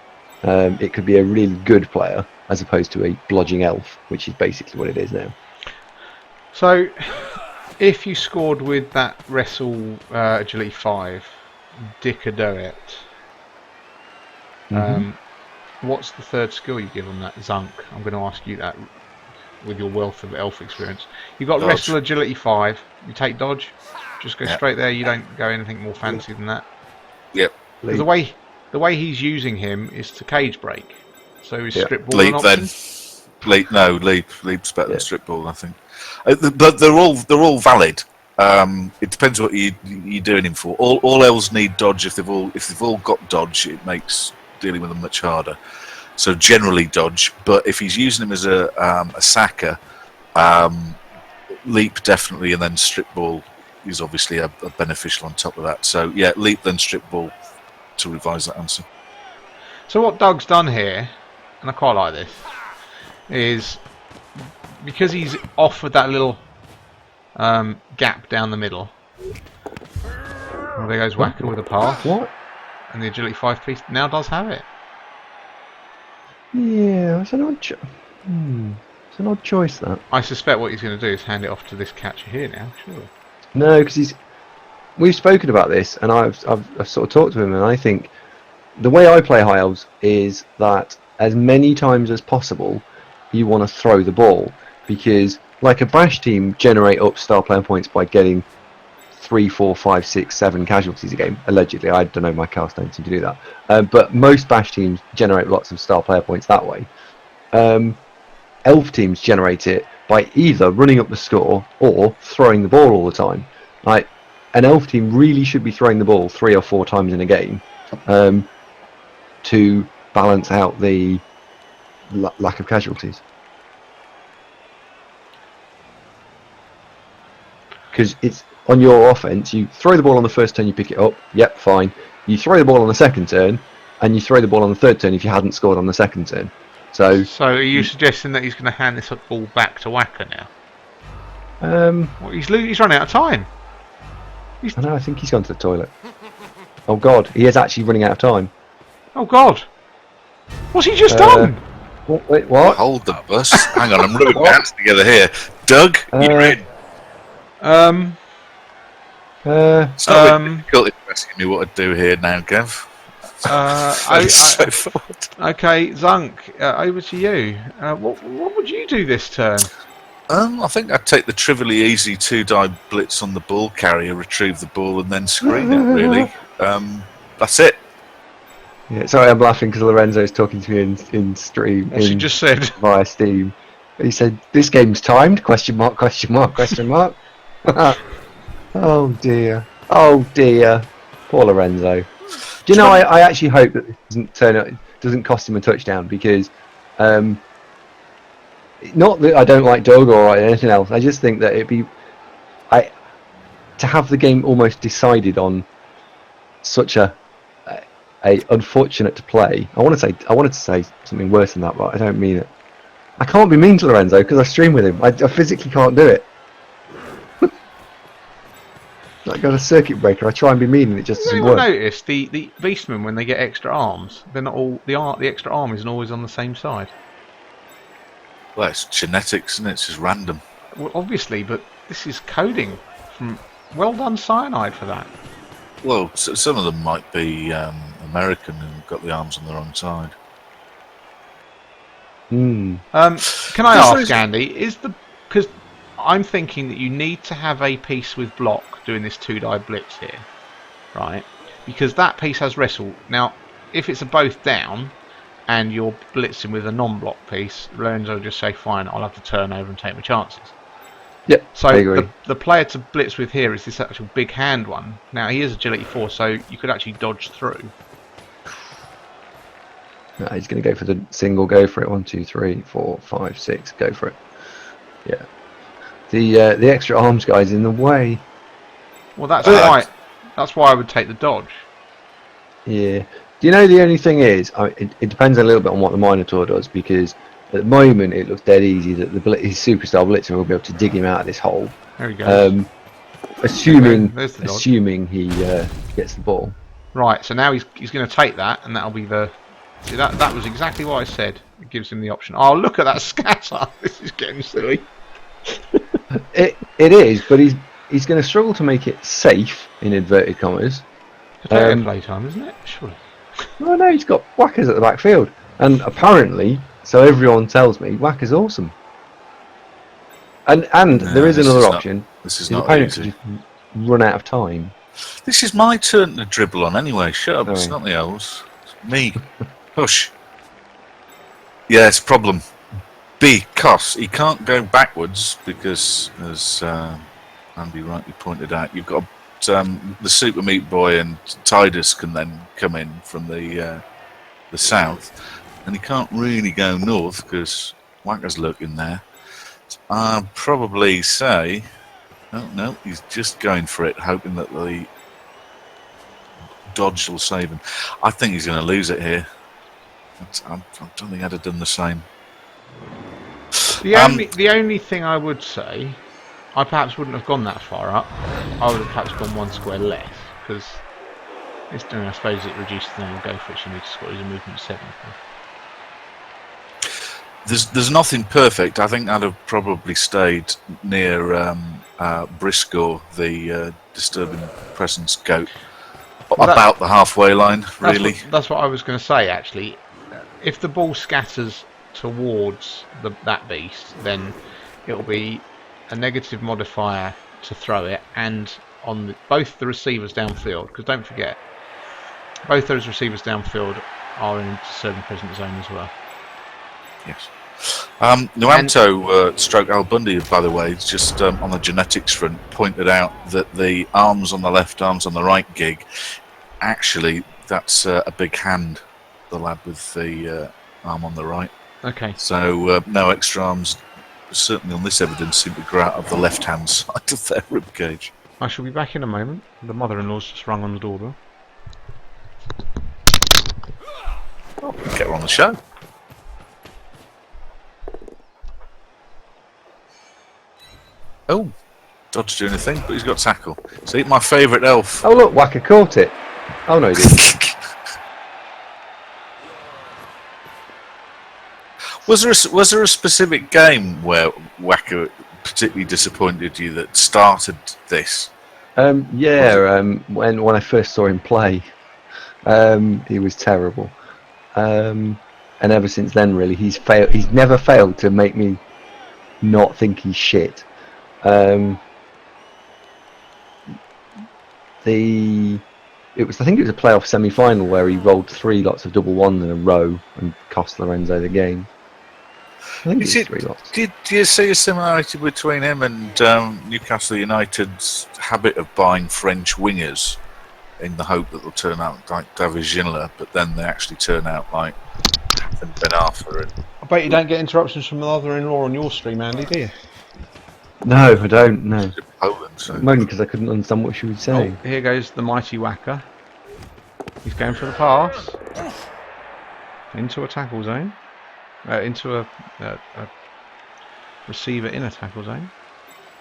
It could be a really good player as opposed to a blodging elf, which is basically what it is now. So, if you scored with that Wrestle Agility 5, Dickadoet, what's the third skill you give on that, Zunk? I'm going to ask you that with your wealth of elf experience. You've got Wrestle Agility 5, you take dodge, just go straight there, you don't go anything more fancy than that. Yep. The way he's using him is to cage break. So is strip ball leap an option? Then. Leap's better than strip ball, I think. But they're all valid. It depends what you're doing him for. All elves need dodge. If they've all got dodge, it makes dealing with them much harder. So generally dodge. But if he's using him as a sacker, leap definitely, and then strip ball is obviously a beneficial on top of that. So yeah, leap then strip ball, to revise that answer. So what Doug's done here, and I quite like this, is because he's offered that little gap down the middle. Well, there goes Whacker with a pass. What? And the Agility 5 piece now does have it. Yeah, it's an odd choice, that. I suspect what he's going to do is hand it off to this catcher here now, surely. No, because we've spoken about this, and I've sort of talked to him, and I think the way I play high elves is that as many times as possible you want to throw the ball, because like a bash team generate up star player points by getting 3, 4, 5, 6, 7 casualties a game. Allegedly, I don't know, my cast don't seem to do that. But most bash teams generate lots of star player points that way. Elf teams generate it by either running up the score or throwing the ball all the time. Like, an elf team really should be throwing the ball 3 or 4 times in a game to balance out the lack of casualties. Because it's on your offense, you throw the ball on the first turn, you pick it up, yep, fine. You throw the ball on the second turn, and you throw the ball on the third turn if you hadn't scored on the second turn. So are you suggesting that he's going to hand this ball back to Wacker now? Well, he's run out of time. I know, I think he's gone to the toilet. Oh God, he is actually running out of time. Oh God, what's he just done? Wait, what? Hold the bus. Hang on, I'm rubbing my hands together here. Doug, you're in. It's not really difficult if you're asking me what to do here now, Gav. Okay, Zunk, over to you. What would you do this turn? I think I'd take the trivially easy 2-die blitz on the ball carrier, retrieve the ball, and then screen it, really. That's it. Yeah, sorry, I'm laughing because Lorenzo's talking to me in stream. What's he just said? Via Steam. He said, "This game's timed? Question mark, question mark, question mark." Oh dear. Oh dear. Poor Lorenzo. Do you know, I actually hope that this doesn't cost him a touchdown, because not that I don't like Doug or anything else. I just think that it'd be to have the game almost decided on such a unfortunate to play. I wanted to say something worse than that, but I don't mean it. I can't be mean to Lorenzo because I stream with him. I physically can't do it. I got a circuit breaker. I try and be mean, and it just doesn't work. Notice the beastmen, when they get extra arms, they're not all the extra arm isn't always on the same side. Well, it's genetics, and it's just random. Well, obviously, but this is coding. Well done, Cyanide, for that. Well, some of them might be American and got the arms on the wrong side. Hmm. Can I ask, Andy, because I'm thinking that you need to have a piece with block doing this 2-die blitz here, right? Because that piece has wrestle. Now, if it's a both down and you're blitzing with a non-block piece, Lorenzo will just say, fine, I'll have to turn over and take my chances. Yep, so I agree. The player to blitz with here is this actual big hand one. Now, he is agility 4, so you could actually dodge through. No, he's going to go for the single. Go for it. 1, 2, 3, 4, 5, 6. Go for it. Yeah. The extra arms guy's in the way. Well, that's why. That's why I would take the dodge. Yeah. Do you know, the only thing is, it depends a little bit on what the Minotaur does, because at the moment it looks dead easy that his superstar blitzer will be able to dig him out of this hole. There he goes. Assuming he gets the ball. Right. So now he's going to take that, and that'll be the. See, that was exactly what I said. It gives him the option. Oh, look at that scatter! This is getting silly. It is, but he's going to struggle to make it safe, in inverted commas. Potato playtime, isn't it? Surely. Oh no, he's got Whackers at the backfield, and apparently, so everyone tells me, Whacker's awesome. And no, there is another option. This is not easy. Run out of time. This is my turn to dribble on anyway. Shut up, it's not the owls. It's me. Hush. Yeah, it's a problem. Because he can't go backwards, because, as Andy rightly pointed out, you've got the Super Meat Boy and Tidus can then come in from the south, and he can't really go north because Whacker's lurking there. So I'd probably say, oh no, he's just going for it, hoping that the dodge will save him. I think he's going to lose it here. I don't think I'd have done the same. The only thing I would say, I perhaps wouldn't have gone that far up. I would have perhaps gone 1 square less, because this doing, I suppose it reduces the number of go for it. You need to score as a movement 7. There's nothing perfect. I think I'd have probably stayed near Briscoe, the disturbing presence goat, about the halfway line, really. That's what I was going to say, actually. If the ball scatters towards that beast, then it'll be a negative modifier to throw it, and on both the receivers downfield, because don't forget, both those receivers downfield are in certain present zone as well. Yes. Nuanto stroke Al Bundy, by the way, just on the genetics front, pointed out that the arms on the left, arms on the right gig, actually, that's a big hand, the lad with the arm on the right. Okay. So no extra arms, certainly on this evidence, seem to grow out of the left-hand side of their rib cage. I shall be back in a moment. The mother-in-law's just rung on the doorbell. Oh, get her on the show. Oh, Dodge doing a thing, but he's got tackle. See, my favourite elf. Oh look, Wacker caught it. Oh no, he didn't. Was there a specific game where Wacker particularly disappointed you that started this? When I first saw him play, he was terrible. And ever since then, really, he's never failed to make me not think he's shit. I think it was a playoff semi-final where he rolled 3 lots of double ones in a row and cost Lorenzo the game. I think it was 3 lots. Do you see a similarity between him and Newcastle United's habit of buying French wingers in the hope that they'll turn out like David Ginola, but then they actually turn out like Ben Arthur? And I bet you don't get interruptions from the mother-in-law on your stream, Andy, do you? No, I don't. No, Poland, so. mainly because I couldn't understand what she was saying. Oh, here goes the mighty Wacker. He's going for the pass into a tackle zone, into a receiver in a tackle zone.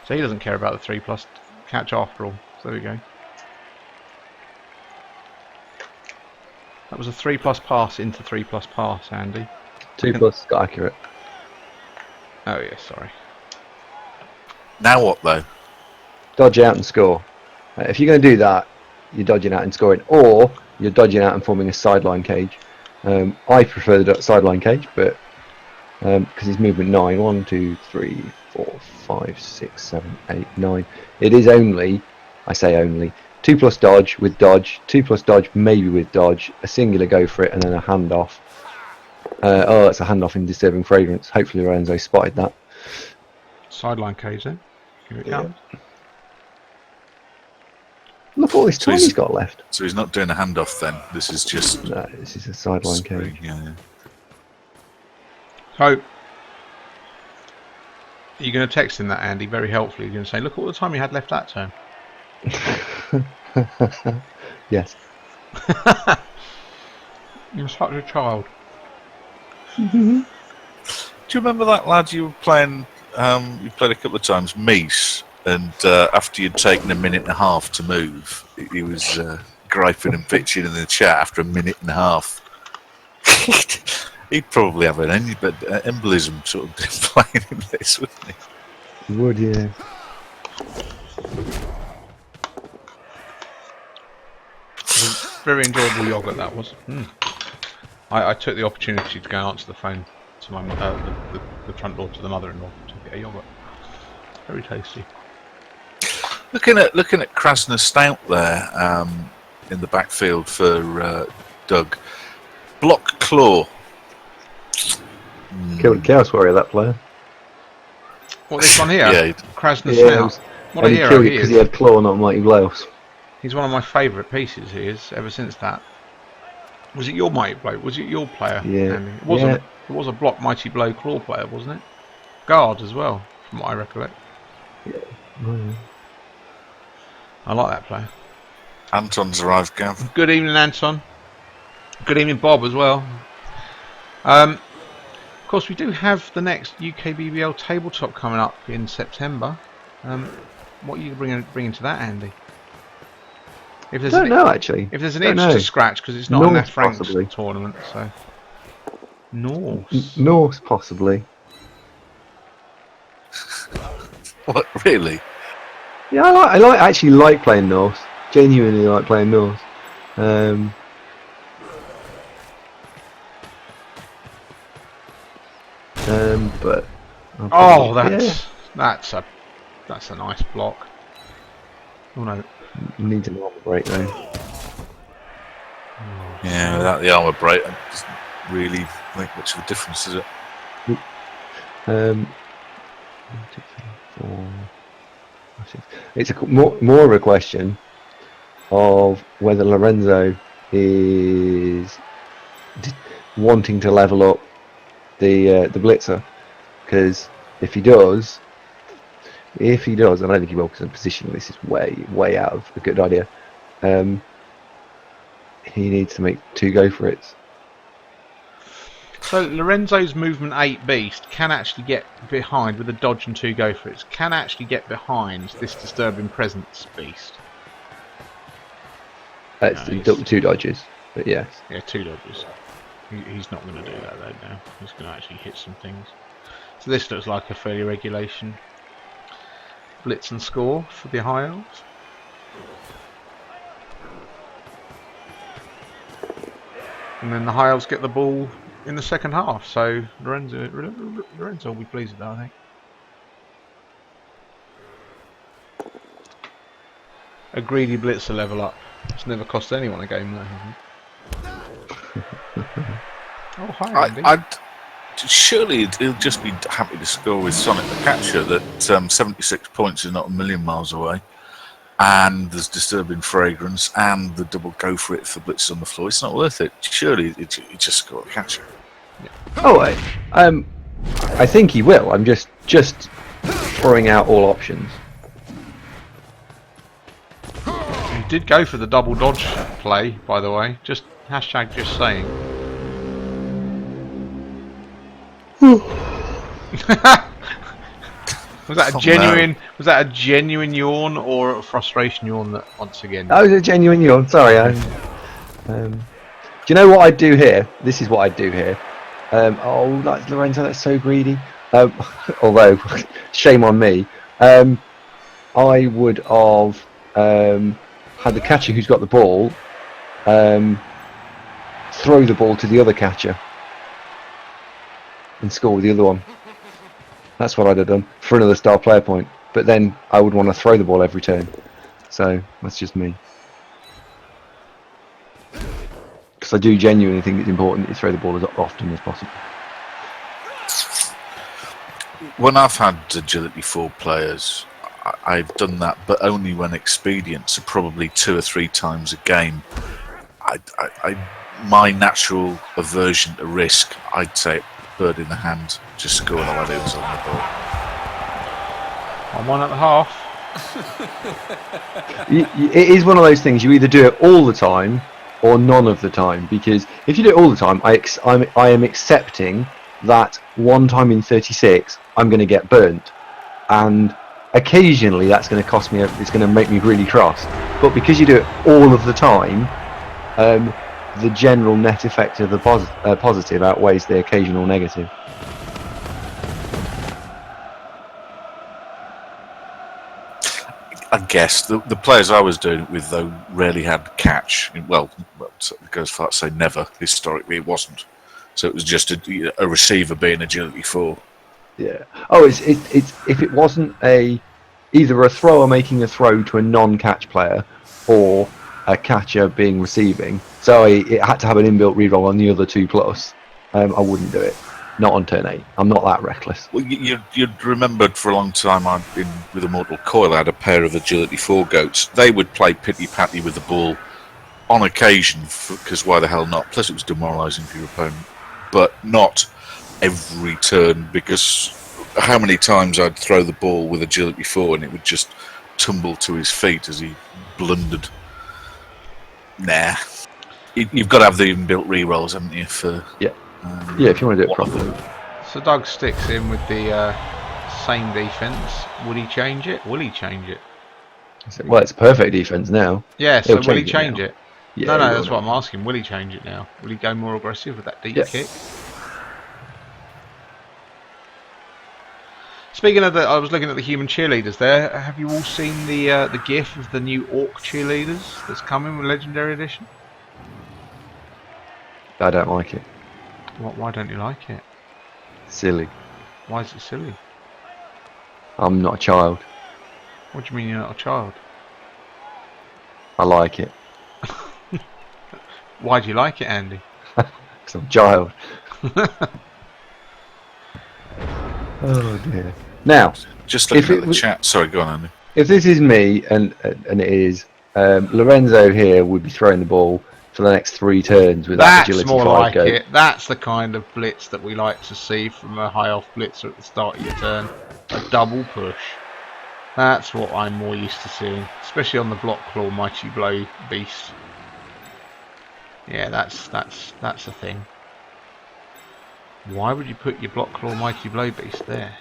So he doesn't care about the 3+ catch after all. So there we go. That was a 3+ pass into 3+ pass, Andy. 2+ got accurate. Oh yeah, sorry. Now what though? Dodge out and score. If you're going to do that, you're dodging out and scoring, or you're dodging out and forming a sideline cage. I prefer the sideline cage, but because it's movement 9, 1, 2, 3, 4, 5, 6, 7, 8, 9. It is only, I say only, 2+ dodge with dodge, 2+ dodge maybe with dodge, a singular go for it, and then a handoff. It's a handoff in disturbing fragrance. Hopefully Lorenzo spotted that. Sideline cage then. Here it comes. Look at all this time he's got left. So he's not doing a handoff then. This is just. No, this is a sideline cage. Yeah. So, you're going to text him that, Andy, very helpfully. You're going to say, look at all the time you had left that turn. Yes. You're such a child. Do you remember that lad you were playing? You played a couple of times, Meese, and after you'd taken a minute and a half to move, he was griping and bitching in the chat after a minute and a half. He'd probably have an embolism sort of playing in this, wouldn't he? He would, yeah. Very enjoyable yoghurt that was. I took the opportunity to go and answer the phone to my the front door to the mother-in-law to get a yoghurt. Very tasty. Looking at Krasner Stout there in the backfield for Doug. Block claw. Killed a Chaos Warrior, that player. What, this one here? Yeah. Krasner Yeah, Stout. What a he hero killed it he because is. he had claw, not Mighty Blows. He's one of my favourite pieces, he is, ever since that. Was it your Mighty Blow? Was it your player? Yeah. Andy? It was a block Mighty Blow claw player, wasn't it? Guard as well, from what I recollect. Yeah. Oh, yeah. I like that player. Anton's arrived, Gav. Good evening, Anton. Good evening, Bob, as well. Of course, we do have the next UKBBL tabletop coming up in September. What are you bringing to that, Andy? If there's I don't know, actually. If there's an Don't itch know. to scratch, because it's not Norse, an F Franks possibly. tournament, so Norse. Norse, possibly. What, really? Yeah, I actually like playing Norse. Genuinely like playing Norse. But Oh, that's a nice block. Oh no. Needs an armor break though. Yeah, without the armour break, it doesn't really make much of a difference, does it? 1, 2, 3, 4, 5, 6. It's more of a question of whether Lorenzo is wanting to level up the blitzer, because if he does, I don't think he will, because positionally this is way out of a good idea. He needs to make 2 go for it. So Lorenzo's movement 8 beast can actually get behind with a dodge and 2 go for it. Can actually get behind this disturbing presence beast. It's 2 dodges, but yes. Yeah, 2 dodges. He's not going to do that though now. He's going to actually hit some things. So this looks like a fairly regulation blitz and score for the High Elves. And then the High Elves get the ball in the second half. So Lorenzo will be pleased with that, I think. A greedy blitzer level up. It's never cost anyone a game though, hasn't it? Oh, hi Andy. Surely he'll just be happy to score with Sonic the Catcher that 76 points is not a million miles away, and there's disturbing fragrance and the double go for it for blitzes on the floor. It's not worth it. Surely he just score the Catcher. Yeah. Oh, I think he will. I'm just throwing out all options. He did go for the double dodge play, by the way. Just hashtag just saying. Was that a genuine? No. Was that a genuine yawn or a frustration yawn? That once again. That was a genuine yawn. Sorry. Do you know what I'd do here? This is what I'd do here. Oh, that's Lorenzo. That's so greedy. Although, shame on me. I would have had the catcher who's got the ball throw the ball to the other catcher and score with the other one. That's what I'd have done for another star player point. But then I would want to throw the ball every turn. So that's just me. Because I do genuinely think it's important that you throw the ball as often as possible. When I've had agility 4 players, I've done that, but only when expedient. So probably 2 or 3 times a game. My natural aversion to risk, I'd say, bird in the hand, just score the lad who's on the ball. I'm 1 at the half. It is one of those things. You either do it all the time or none of the time. Because if you do it all the time, I am accepting that 1 time in 36 I'm going to get burnt, and occasionally that's going to cost me. It's going to make me really cross. But because you do it all of the time, the general net effect of the positive outweighs the occasional negative. I guess the players I was doing it with, though, rarely had catch. Well, it goes far to say never. Historically, it wasn't. So it was just a receiver being agility 4. Yeah. Oh, it's if it wasn't either a thrower making a throw to a non-catch player or a catcher being receiving, so it had to have an inbuilt reroll on the other 2+. I wouldn't do it. Not on turn 8. I'm not that reckless. Well, you'd remembered for a long time I'd been with Immortal Coil. I had a pair of agility 4 goats. They would play pitty-patty with the ball on occasion, because why the hell not? Plus it was demoralising for your opponent. But not every turn, because how many times I'd throw the ball with agility 4 and it would just tumble to his feet as he blundered. Nah. You've got to have the inbuilt rerolls, haven't you? Yeah, if you want to do it properly. So Doug sticks in with the same defence. Would he change it? Will he change it? Well, it's a perfect defence now. Yeah, so will he change it? Yeah, no, that's what I'm asking. Will he change it now? Will he go more aggressive with that deep kick? Speaking of I was looking at the human cheerleaders there. Have you all seen the GIF of the new Orc cheerleaders that's coming with Legendary Edition? I don't like it. Why don't you like it? Silly. Why is it silly? I'm not a child. What do you mean you're not a child? I like it. Why do you like it, Andy? Because I'm a child. Oh dear. Now, Just if looking it at the was, chat. Sorry, go on, Andy. if this is me and it is, Lorenzo here would be throwing the ball for the next 3 turns with that That's agility more 5 like go. it. That's the kind of blitz that we like to see from a high off blitzer at the start of your turn. A double push. That's what I'm more used to seeing, especially on the block claw mighty blow beast. Yeah, that's a thing. Why would you put your block claw mighty blow beast there?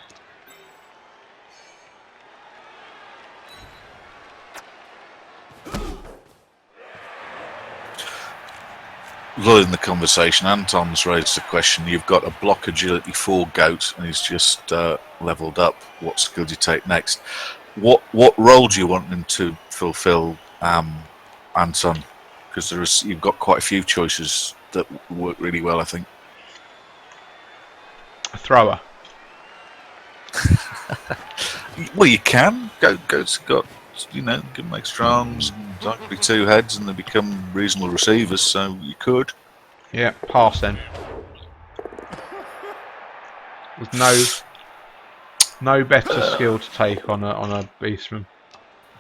Lulling the conversation, Anton's raised the question. You've got a block agility 4 goat, and he's just leveled up. What skill do you take next? What role do you want him to fulfill, Anton? Because you've got quite a few choices that work really well, I think. A thrower. Well, you can. Goats have got, give them extra arms, be 2 heads, and they become reasonable receivers, so you could. Yeah, pass then. There's no better skill to take on a beastman.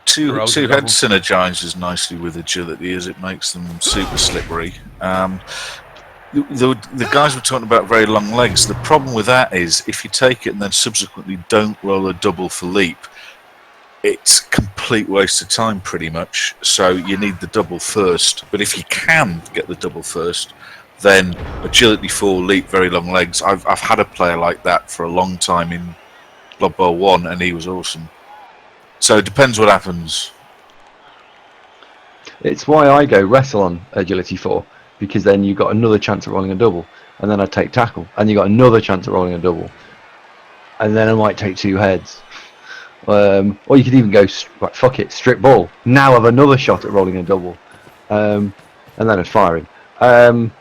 Two Rolls a heads double. synergizes nicely with agility as it makes them super slippery. The guys were talking about very long legs. The problem with that is if you take it and then subsequently don't roll a double for leap, it's a complete waste of time pretty much. So you need the double first. But if you can get the double first, then agility 4, leap, very long legs. I've had a player like that for a long time in Blood Bowl 1 and he was awesome. So it depends what happens. It's why I go wrestle on agility 4, because then you've got another chance of rolling a double, and then I take tackle, and you got another chance of rolling a double, and then I might take 2 heads. Or you could even go, like, fuck it, strip ball. Now I've another shot at rolling a double, and then a firing. In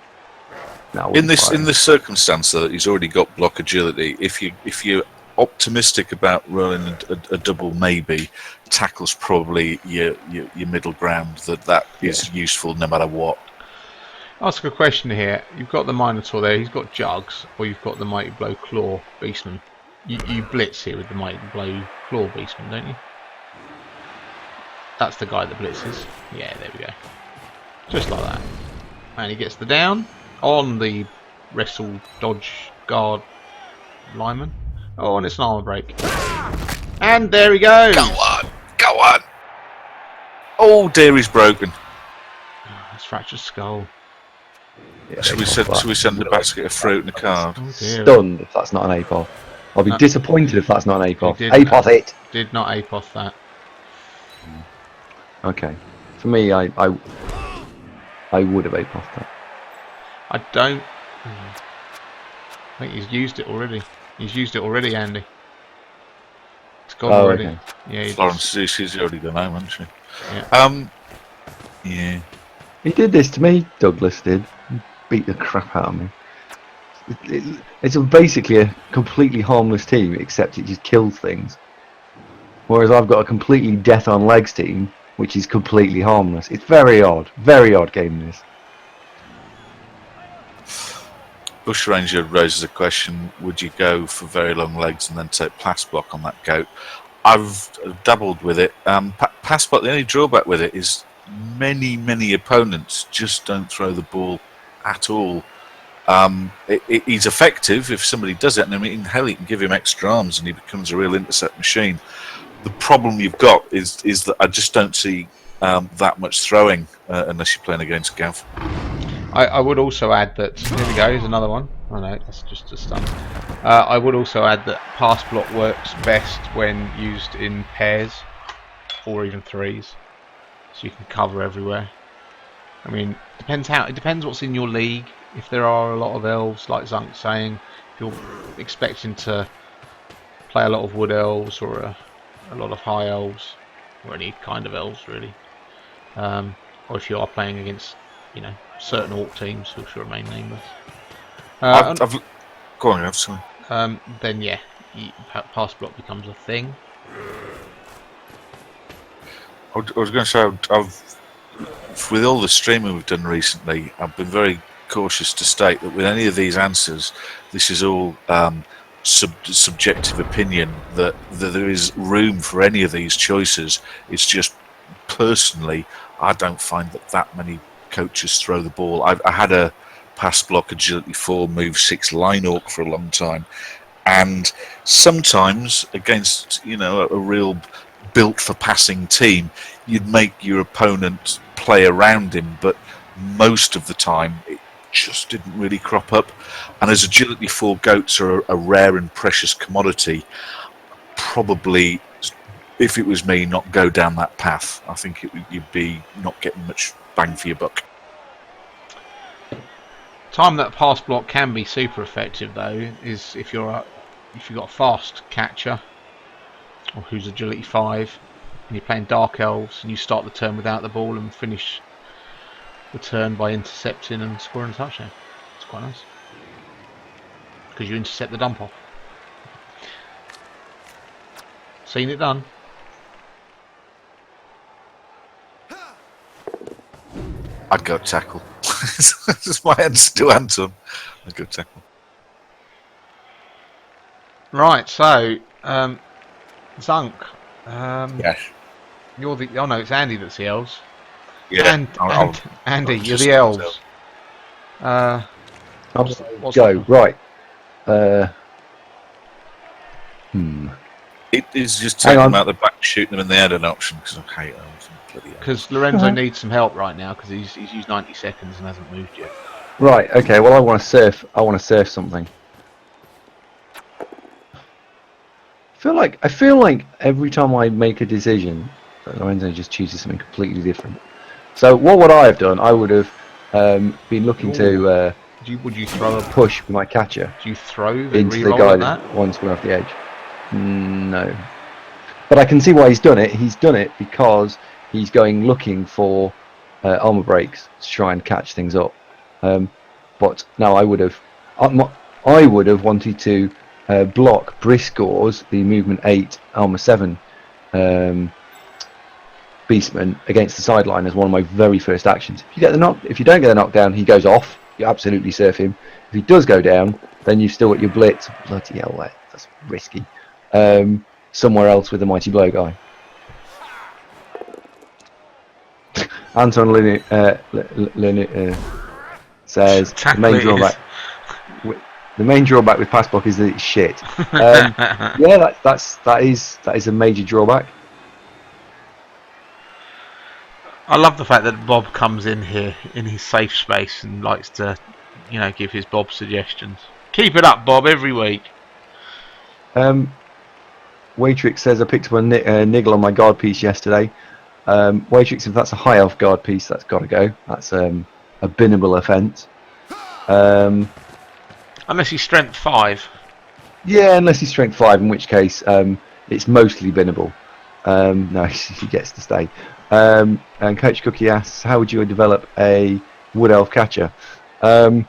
this circumstance, though, he's already got block agility. If you're optimistic about rolling a double, maybe tackle's probably your middle ground. That is useful no matter what. Ask a question here. You've got the Minotaur there. He's got jugs, or you've got the mighty blow claw beastman. You blitz here with the mighty blow claw beastman, don't you? That's the guy that blitzes. Yeah, there we go. Just like that. And he gets the down on the wrestle dodge guard lineman. Oh, and it's an armor break. And there he goes. Go on. Oh dear, he's broken. That's fractured skull. Yeah, Should we send a basket of fruit and a card? Oh dear. Stunned if that's not an APOF. I'll be disappointed if that's not an APOF. APOF it! Did not APOF that. Okay. For me, I would have APOF'd that. I don't... I think he's used it already. He's used it already, Andy. It's gone already. Okay. Yeah, Florence, she's already gone home, hasn't she? Yeah. Yeah. He did this to me, Douglas did. He beat the crap out of me. It's basically a completely harmless team, except it just kills things. Whereas I've got a completely death on legs team, which is completely harmless. It's very odd game this. Bushranger raises a question: would you go for very long legs and then take pass block on that goat? I've dabbled with it. Pass block. The only drawback with it is many opponents just don't throw the ball at all. He's effective if somebody does it, and I mean, hell, you can give him extra arms and he becomes a real intercept machine. The problem you've got is that I just don't see that much throwing unless you're playing against Gav. I would also add that... Here we go, here's another one. Oh no, that's just a stun. I would also add that pass block works best when used in pairs, or even threes, so you can cover everywhere. I mean, it depends what's in your league. If there are a lot of elves, like Zunk's saying, if you're expecting to play a lot of wood elves or a lot of high elves, or any kind of elves really, or if you are playing against, certain orc teams who should remain nameless. Go on, sorry. Then yeah, pass block becomes a thing. I was going to say I've with all the streaming we've done recently, I've been very cautious to state that with any of these answers, this is all subjective opinion, that there is room for any of these choices. It's just, personally, I don't find that many coaches throw the ball. I had a pass block agility 4 move 6 line orc for a long time, and sometimes against a real built for passing team, you'd make your opponent play around him, but most of the time it just didn't really crop up. And as agility 4 goats are a rare and precious commodity, probably, if it was me, not go down that path. I think you'd be not getting much bang for your buck. Time that pass block can be super effective though is if you've got a fast catcher or who's agility 5 and you're playing dark elves and you start the turn without the ball and finish the turn by intercepting and scoring a touchdown. It's quite nice because you intercept the dump off. Seen it done. I'd go tackle. That's my answer to Anton. I'd go tackle. Right, so Zunk. Yes. You're the. Oh no, it's Andy that's the elves. Yeah. Andy, I'll you're just the elves. I'll what's go that? right. It is just taking them out the back, shooting them in the head an option, because I hate elves. Because Lorenzo needs some help right now because he's used 90 seconds and hasn't moved yet. Right. Okay. Well, I want to surf. Something. I feel like every time I make a decision, Lorenzo just chooses something completely different. So what would I have done? I would have been looking to Would you throw a push with my catcher Do you throw into the guy that wants one off the edge. No. But I can see why he's done it. He's done it because he's going looking for armor breaks to try and catch things up. But no, I would have wanted to block Briscoe's, the movement 8 armor 7 beastman against the sideline as one of my very first actions. If you don't get the knockdown, he goes off. You absolutely surf him. If he does go down, then you've still got your blitz. Bloody hell, that's risky. Somewhere else with the mighty blow guy. Anton says the main drawback with pass block is that it's shit. Yeah, that is a major drawback. I love the fact that Bob comes in here in his safe space and likes to, give his Bob suggestions. Keep it up, Bob, every week. Watrix says I picked up a niggle on my guard piece yesterday. Watrix, if that's a high elf guard piece, that's got to go. That's a binnable offence. Unless he's strength 5. Yeah, unless he's strength 5, in which case it's mostly binnable. No, he gets to stay. And Coach Cookie asks, how would you develop a wood elf catcher? God,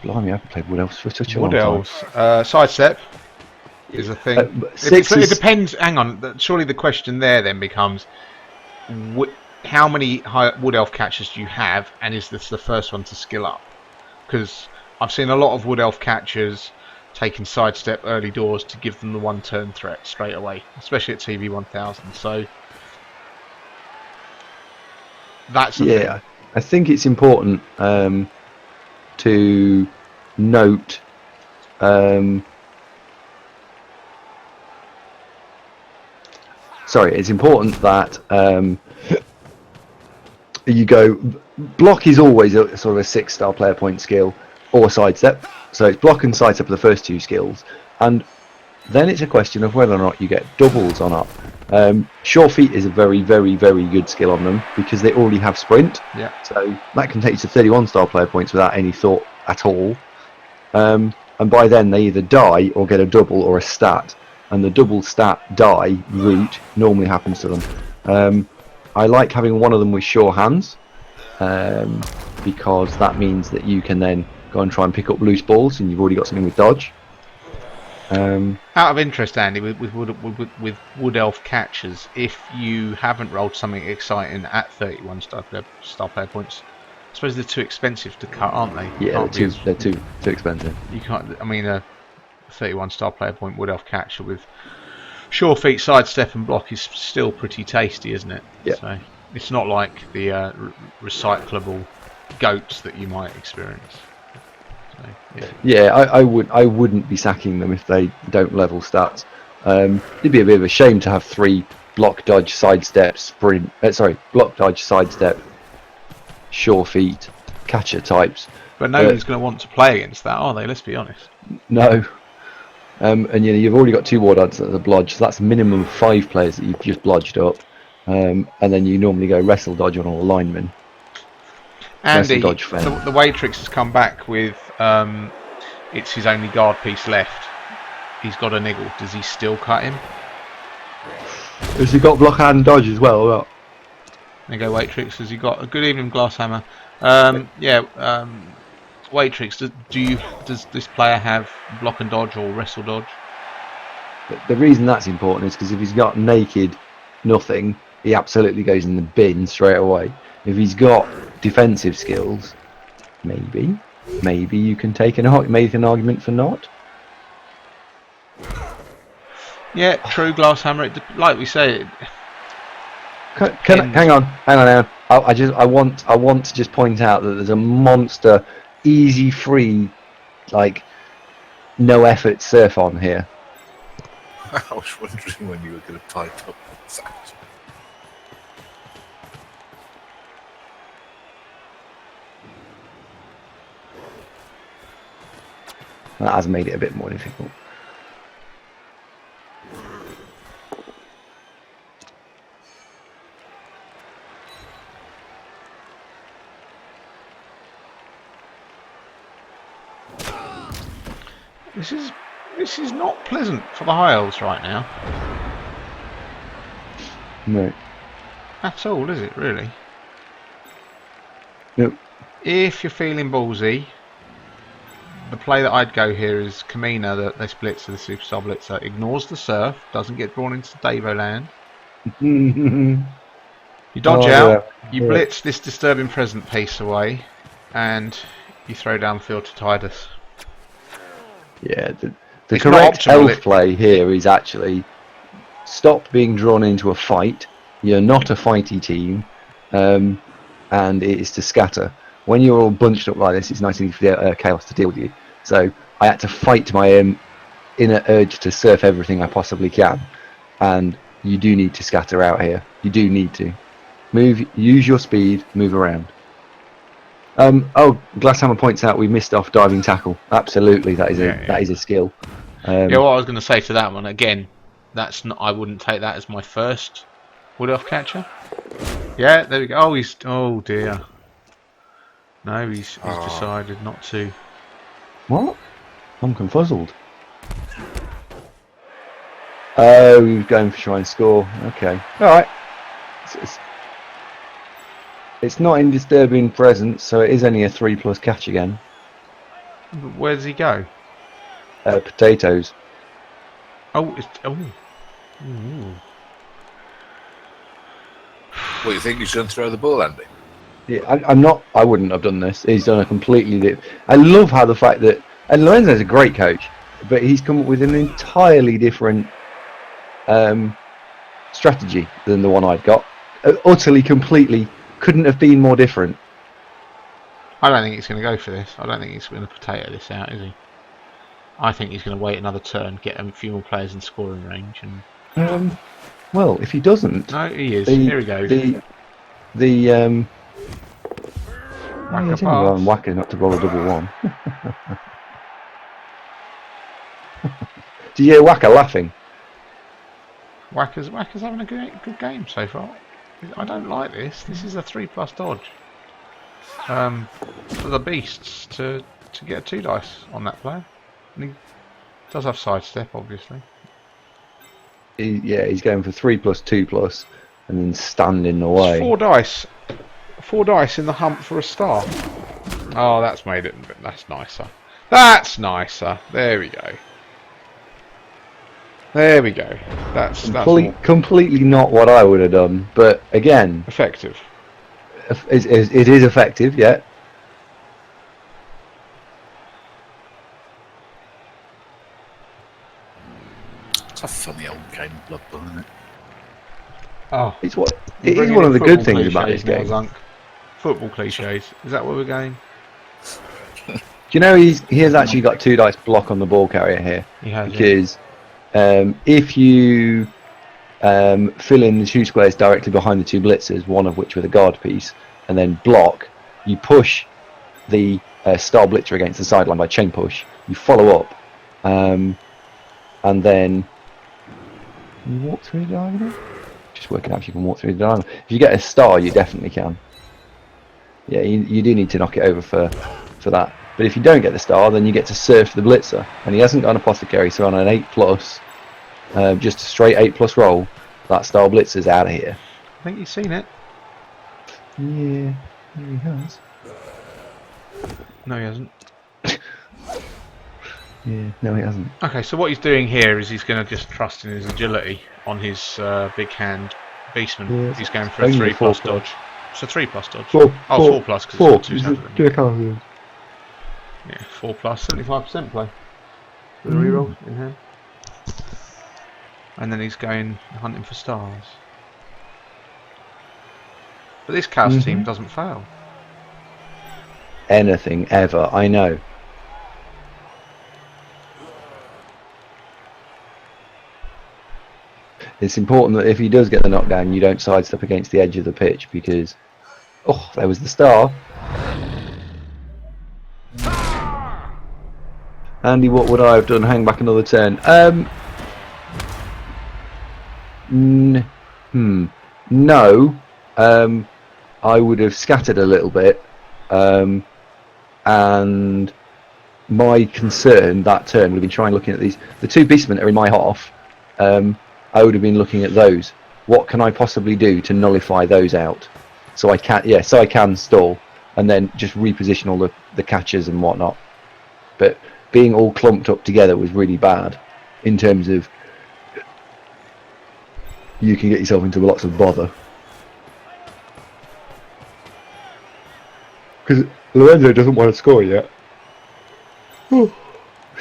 blimey, I haven't played wood elves for such a long time. Wood elves. Sidestep is a thing. It depends. Hang on. Surely the question there then becomes, how many wood elf catchers do you have, and is this the first one to skill up? Because I've seen a lot of wood elf catchers taking sidestep early doors to give them the one turn threat straight away, especially at TV 1000. So that's the thing. I think it's important to note it's important that you go block is always a sort of a 6-star player point skill, or sidestep. So it's block and sidestep are the first 2 skills, and then it's a question of whether or not you get doubles or not. Sure feet is a very, very, very good skill on them because they already have sprint. Yeah. So that can take you to 31-star player points without any thought at all. And by then they either die or get a double or a stat. And the double stat die route normally happens to them. I like having one of them with sure hands because that means that you can then go and try and pick up loose balls and you've already got something with dodge. Out of interest, Andy, with Wood Elf catchers, if you haven't rolled something exciting at 31 star player points, I suppose they're too expensive to cut, aren't they? Yeah, they're too expensive. You can't. I mean, a 31 star player point Wood Elf catcher with sure feet, sidestep, and block is still pretty tasty, isn't it? Yeah. So it's not like the recyclable goats that you might experience. So, yeah, I wouldn't be sacking them if they don't level stats. It'd be a bit of a shame to have 3 block, dodge, sidestep, sprint. Block, dodge, sidestep, sure feet, catcher types. But nobody's going to want to play against that, are they? Let's be honest. No. And you've already got 2 war dodges as a blodge, so that's a minimum of 5 players that you've just blodged up. And then you normally go wrestle dodge on all linemen. Andy, the Waitrix has come back with it's his only guard piece left. He's got a niggle. Does he still cut him? Has he got block and dodge as well? Well, there you go, Waitrix. Has he got a good evening, Glasshammer? Waitrix, does this player have block and dodge or wrestle dodge? The reason that's important is because if he's got naked nothing, he absolutely goes in the bin straight away. If he's got defensive skills, maybe you can make an argument for not. Yeah, true, Glasshammer. Like we say. Hang on now. I want to just point out that there's a monster, easy, free, like no effort surf on here. I was wondering when you were going to pipe up. That has made it a bit more difficult. This is not pleasant for the high elves right now. No. At all, is it really? Nope. If you're feeling ballsy, the play that I'd go here is Kamina, that they split to the Superstar Blitzer, ignores the surf, doesn't get drawn into Davo land. You dodge out, you blitz this disturbing present piece away, and you throw downfield to Tidus. Yeah, the correct elf play here is actually stop being drawn into a fight. You're not a fighty team, and it is to scatter. When you're all bunched up like this, it's nice and easy for Chaos to deal with you. So I had to fight my inner urge to surf everything I possibly can, and you do need to scatter out here. You do need to move, use your speed, move around. Glasshammer points out we missed off diving tackle. Absolutely, that is a skill. What I was going to say to that one again, that's not. I wouldn't take that as my first Wood Elf catcher. Yeah, there we go. Oh dear. No, he's decided not to. What? I'm confuzzled. Oh, he was going for try and score. Okay, all right. It's not in disturbing presence, so it is only a 3+ catch again. Where does he go? Potatoes. Oh. What do you think? He's going to throw the ball, Andy? Yeah, I'm not. I wouldn't have done this. He's done a completely. I love how the fact that, and Lorenzo's a great coach, but he's come up with an entirely different strategy than the one I've got. Utterly, completely, couldn't have been more different. I don't think he's going to go for this. I don't think he's going to potato this out, is he? I think he's going to wait another turn, get a few more players in scoring range, and. Well, if he doesn't. No, he is. Here he goes. Whacker pass. Whacker not to roll a double one. Do you hear Whacker laughing? Whacker's having a good game so far. I don't like this. This is a 3+ dodge. For the beasts to get a 2 dice on that player. And he does have sidestep, obviously. He's going for 3+, 2+, and then stand in the way. 4 dice. 4 dice in the hump for a star. Oh, that's made it. That's nicer. That's nicer. There we go. There we go. That's more Completely not what I would have done, but again, effective. it is effective, yeah. It's a funny old game, Blood Bowl, isn't it? Oh, It you're is bringing one in of the good football things about this cliches now, game. Zunk. Football cliches. Is that where we're going? Do you know he has actually got 2 dice block on the ball carrier here? He has, Because if you fill in the 2 squares directly behind the 2 blitzers, one of which with a guard piece, and then block, you push the star blitzer against the sideline by chain push. You follow up, and then you walk through the diagonal. Just working out if you can walk through the diagonal. If you get a star, you definitely can. Yeah, you do need to knock it over for that. But if you don't get the star, then you get to surf the blitzer, and he hasn't got an apothecary, so on an 8+, just a straight 8+ roll, that star blitzer's out of here. I think he's seen it. Yeah, he has. No, he hasn't. Yeah, no, he hasn't. Okay, so what he's doing here is he's going to just trust in his agility on his big hand beastman. Yeah, He's going for a only a 3+ 4+. dodge. It's a 3+ dodge. 4+, Oh, 4+ because it's got 2 handed. Do a card. Yeah, 4+, 75% play. With a reroll in hand. And then he's going hunting for stars. But this Cavs team doesn't fail. Anything ever, I know. It's important that if he does get the knockdown, you don't sidestep against the edge of the pitch, because oh, there was the star. Andy, what would I have done? Hang back another turn. No. I would have scattered a little bit, and my concern that turn would have been trying looking at these. The 2 beastmen are in my half. I would have been looking at those. What can I possibly do to nullify those out? So I can stall and then just reposition all the catchers and whatnot. But being all clumped up together was really bad in terms of you can get yourself into lots of bother. Because Lorenzo doesn't want to score yet. Oh,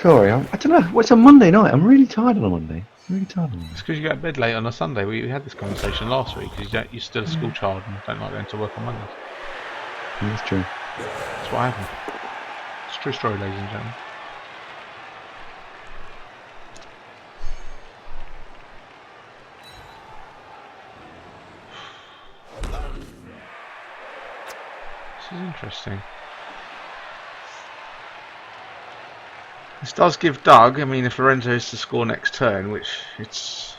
sorry, I don't know. Well, it's a Monday night. I'm really tired on a Monday. It's because you go to bed late on a Sunday. We had this conversation last week because you're still a school child and don't like going to work on Mondays. Yeah, that's true. That's what happened. It's a true story, ladies and gentlemen. This is interesting. This does give Doug, I mean, if Lorenzo is to score next turn, which it's...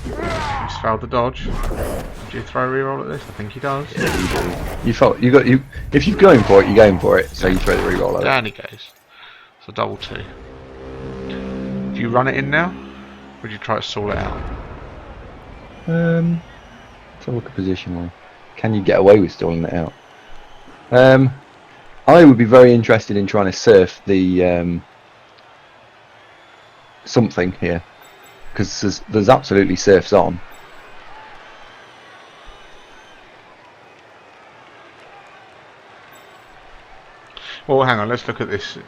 He's failed the dodge. Do you throw a reroll at this? I think he does. Yeah, you do. If you're going for it, you're going for it, so you throw the reroll at it. Down he goes. So double 2. Do you run it in now? Or do you try to stall it out? Let's have a look at positionally. Can you get away with stalling it out? I would be very interested in trying to surf the something here, because there's absolutely surfs on. Well, hang on, let's look at this.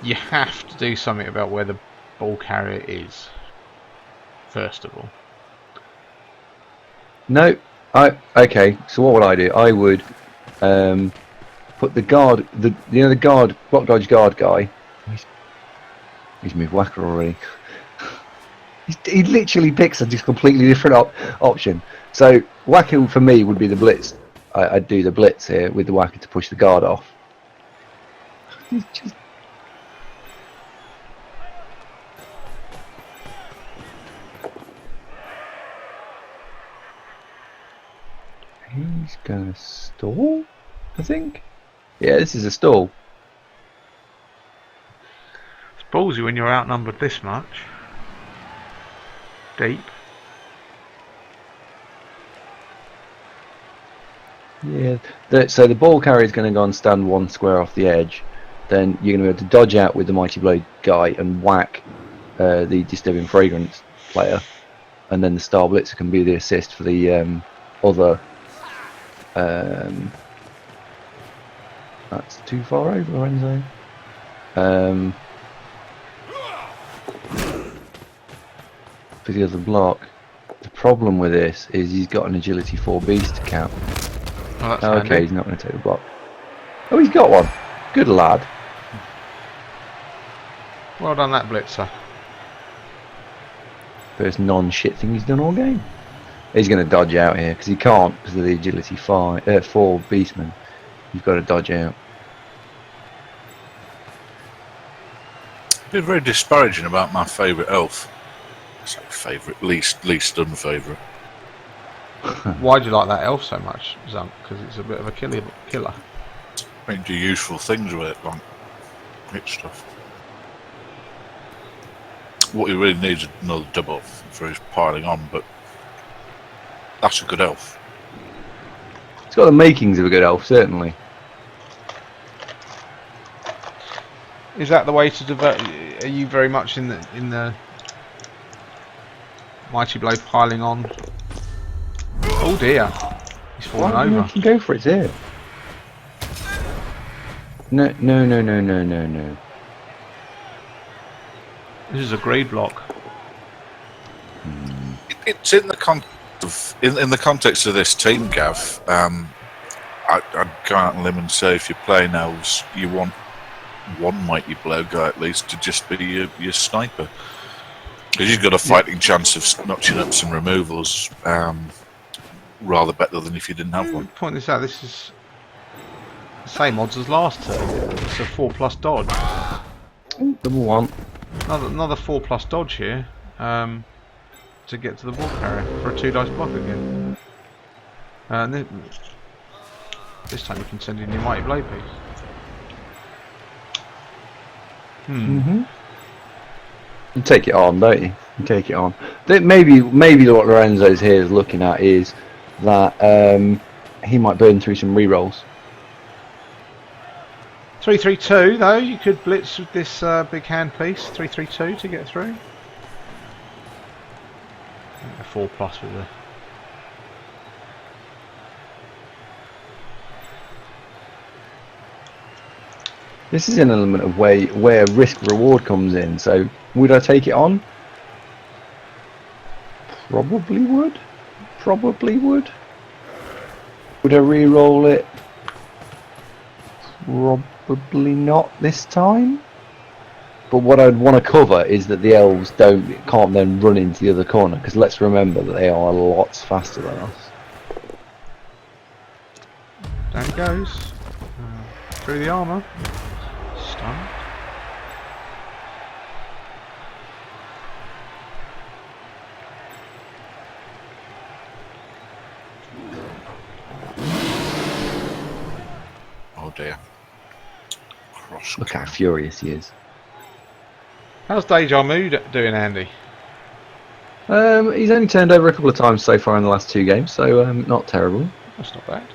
You have to do something about where the ball carrier is, first of all. No, okay. So what would I do? I would put the guard, the guard, block dodge guard guy. He's moved whacker already. He literally picks a just completely different option. So whacker for me would be the blitz. I'd do the blitz here with the whacker to push the guard off. He's gonna stall, I think. Yeah, this is a stall. It's ballsy when you're outnumbered this much. Deep. Yeah. So the ball carrier is going to go and stand 1 square off the edge. then you're going to be able to dodge out with the Mighty Blade guy and whack the Disturbing Fragrance player, and then the Star Blitzer can be the assist for the other. That's too far over, Lorenzo. For the other block. The problem with this is he's got an agility 4 beast account. Oh, that's Okay, handy. he's not going to take the block. Oh, he's got one. Good lad. Well done, that Blitzer. First non-shit thing he's done all game. He's going to dodge out here because he can't because of the agility 4 beastman. You've got to dodge out. Been very disparaging about my favourite elf. Say favourite, least unfavourite. Why do you like that elf so much, Zunk? Because it's a bit of a killer. I can do useful things with it, like hit stuff. What he really needs is another double for his piling on, but that's a good elf. It's got the makings of a good elf, certainly. Is that the way to develop? Are you very much in the Mighty Blade piling on? Oh dear, he's fallen over. You can go for it here. No. This is a greed block. It's in the context of this team, Gav. I'd go out on a limb and say if you're playing elves, you want one Mighty Blow guy at least to just be your sniper, because you've got a fighting chance of notching up some removals rather better than if you didn't have one. Point this out. This is the same odds as last turn. It's a 4+ dodge. Double one. Another 4+ dodge here to get to the ball carrier for a 2 dice block again. And this time you can send in your Mighty Blade piece. You take it on, don't you? You take it on. Maybe what Lorenzo's here is looking at is that he might burn through some rerolls. 3-3-2 though. You could blitz with this big hand piece. 3-3-2 to get through. A 4+ with the. This is an element of where risk reward comes in. So would I take it on? Probably would. Would I re-roll it? Probably not this time. But what I'd want to cover is that the elves can't then run into the other corner, because let's remember that they are lots faster than us. Down he goes. Through the armour. Stunned. Oh dear. Look how furious he is. How's Deja Mood doing, Andy? He's only turned over a couple of times so far in the last 2 games, so not terrible. That's not bad.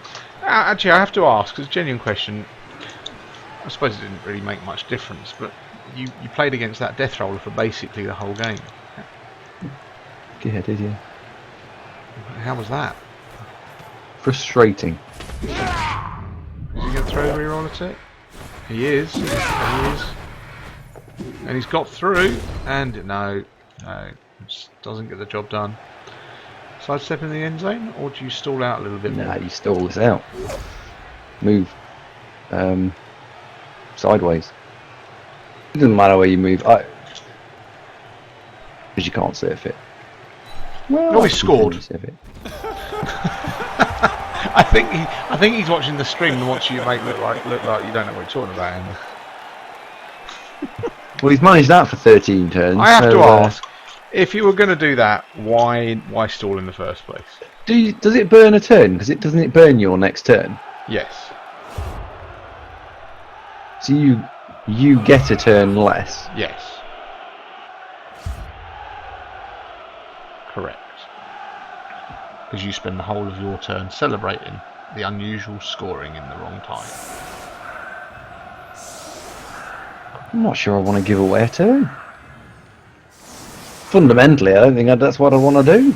Actually, I have to ask, because it's a genuine question. I suppose it didn't really make much difference, but you played against that Death Roller for basically the whole game. Yeah, did you? How was that? Frustrating. Is he going to throw the reroll at it? He is. He is. And he's got through, and no, just doesn't get the job done. Sidestep in the end zone, or do you stall out a little bit more? Nah, you stall this out. Move sideways. It doesn't matter where you move, because you can't surf it. Well, he scored. Surf it. I think he's watching the stream and wants you to make look like you don't know what you're talking about. Andy. Well, he's managed that for 13 turns. I have to ask, if you were going to do that, why stall in the first place? Does it burn a turn? Because doesn't it burn your next turn? Yes. So you get a turn less. Yes. Correct. Because you spend the whole of your turn celebrating the unusual scoring in the wrong time. I'm not sure I want to give away a turn. Fundamentally, I don't think that's what I want to do.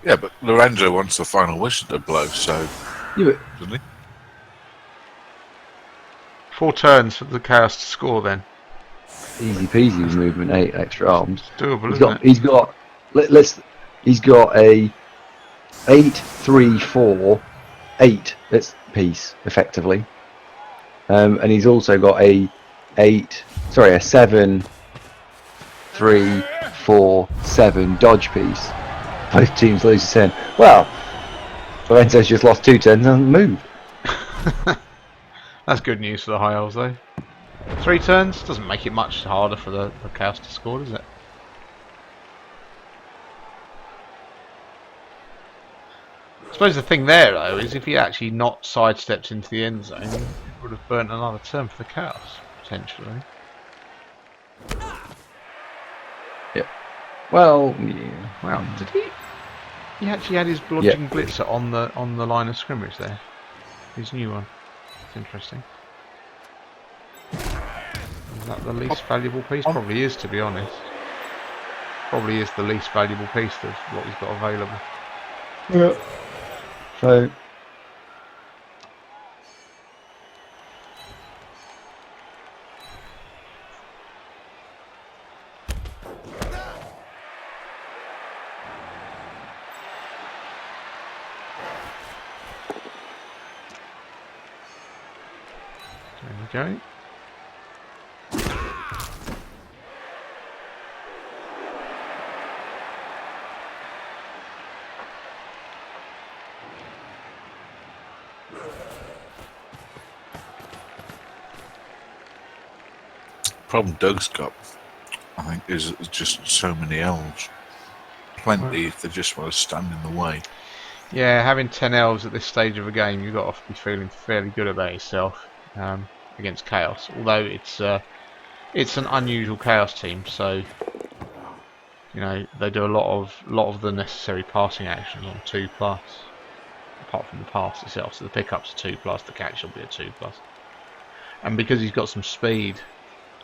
Yeah, but Lorenzo wants the final whistle to blow, so Yeah, doesn't he? 4 turns for the Chaos to score then. easy peasy with movement, 8 extra arms. It's doable, isn't it? He's got a 8, 3, 4, 8 piece effectively, and he's also got a 7, 3, 4, 7 dodge piece. Both teams lose a turn. Well, Lorenzo's just lost 2 turns and hasn't moved. That's good news for the high elves though. 3 turns doesn't make it much harder for the Chaos to score, does it? I suppose the thing there though is if he actually not sidestepped into the end zone, it would have burnt another turn for the Chaos, potentially. Yeah. Well, yeah. Wow, did he? He actually had his blodging blitzer on the line of scrimmage there. His new one. It's interesting. Is that the least valuable piece? Probably is, to be honest. Probably is the least valuable piece of what he's got available. Yeah. So. There we go. Problem Doug's got, I think, is just so many elves. Plenty if they just want to stand in the way. Yeah, having 10 elves at this stage of a game, you've got to be feeling fairly good about yourself against Chaos. Although it's an unusual Chaos team, so you know they do a lot of the necessary passing actions on 2+. Apart from the pass itself, so the pickup's a 2+, the catch will be a 2+. And because he's got some speed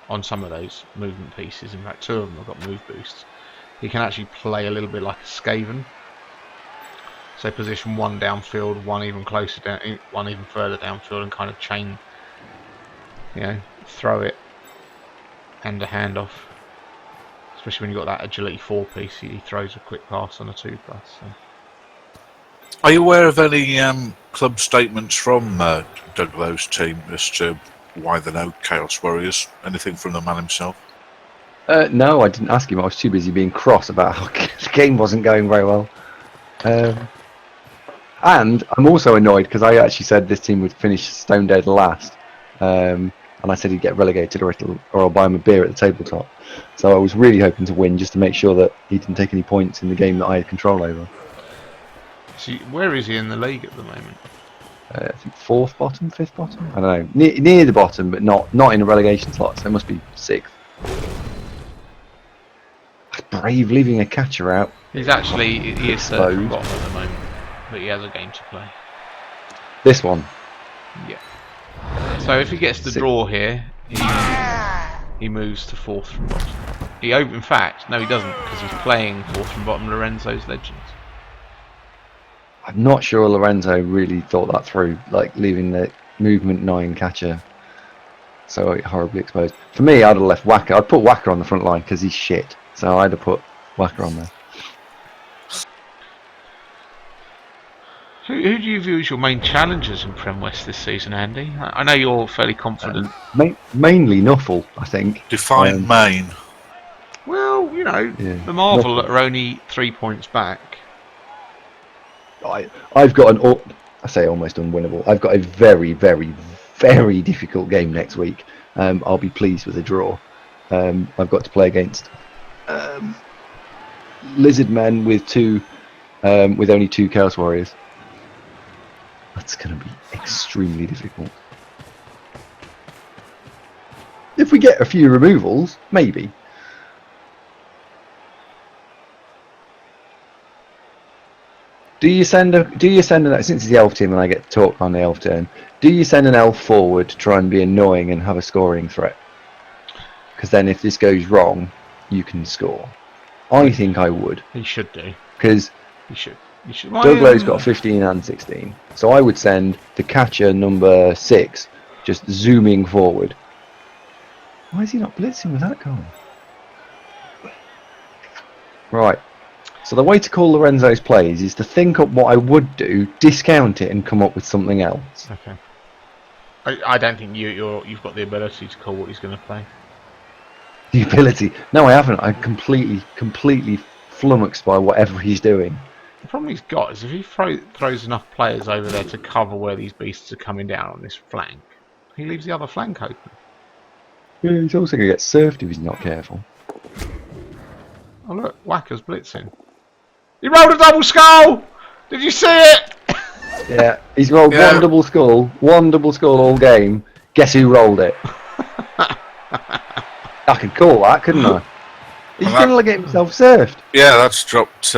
on some of those movement pieces, in fact 2 of them have got move boosts, he can actually play a little bit like a Skaven. So position 1 downfield, 1 even closer down, 1 even further downfield, and kind of chain, you know, throw it and a handoff. Especially when you've got that agility 4 piece, he throws a quick pass on a 2+. So. Are you aware of any club statements from Doug Lowe's team as to why they're no Chaos Warriors? Anything from the man himself? No, I didn't ask him. I was too busy being cross about how the game wasn't going very well. And I'm also annoyed because I actually said this team would finish stone dead last. And I said he'd get relegated or I'll buy him a beer at the tabletop. So I was really hoping to win just to make sure that he didn't take any points in the game that I had control over. So where is he in the league at the moment? I think 4th bottom, 5th bottom? I don't know. Near the bottom, but not in a relegation slot, so it must be 6th. Brave leaving a catcher out. He is 3rd from bottom at the moment, but he has a game to play. This one? Yeah. So if he gets the draw here, he moves to 4th from bottom. In fact, no he doesn't, because he's playing 4th from bottom Lorenzo's Legends. I'm not sure Lorenzo really thought that through, like leaving the movement 9 catcher so horribly exposed. For me, I'd have left Wacker. I'd put Wacker on the front line because he's shit. So I'd have put Wacker on there. Who do you view as your main challengers in Prem West this season, Andy? I know you're fairly confident. Mainly Nuffle, I think. Define main. Well, you know, Yeah, the Marvel are only 3 points back. I've got I say almost unwinnable. I've got a very, very, very difficult game next week. I'll be pleased with a draw. I've got to play against Lizard Men with only 2 Chaos Warriors. That's going to be extremely difficult. If we get a few removals, maybe. Do you send since it's the elf team and I get to talk on the elf turn, do you send an elf forward to try and be annoying and have a scoring threat? because then if this goes wrong, you can score. I think I would. He should do. Because He should. Doug Lowe's got 15 and 16. So I would send the catcher number 6 just zooming forward. Why is he not blitzing with that goal? Right. So the way to call Lorenzo's plays is to think up what I would do, discount it, and come up with something else. Okay. I don't think you've got the ability to call what he's going to play. The ability? No, I haven't. I'm completely flummoxed by whatever he's doing. The problem he's got is if he throws enough players over there to cover where these beasts are coming down on this flank, he leaves the other flank open. Yeah, he's also going to get surfed if he's not careful. Oh look, Wacker's blitzing. He rolled a double skull! Did you see it? Yeah, he's rolled one double skull all game. Guess who rolled it? I could call that, couldn't I? He's going to get himself surfed. Yeah, that's dropped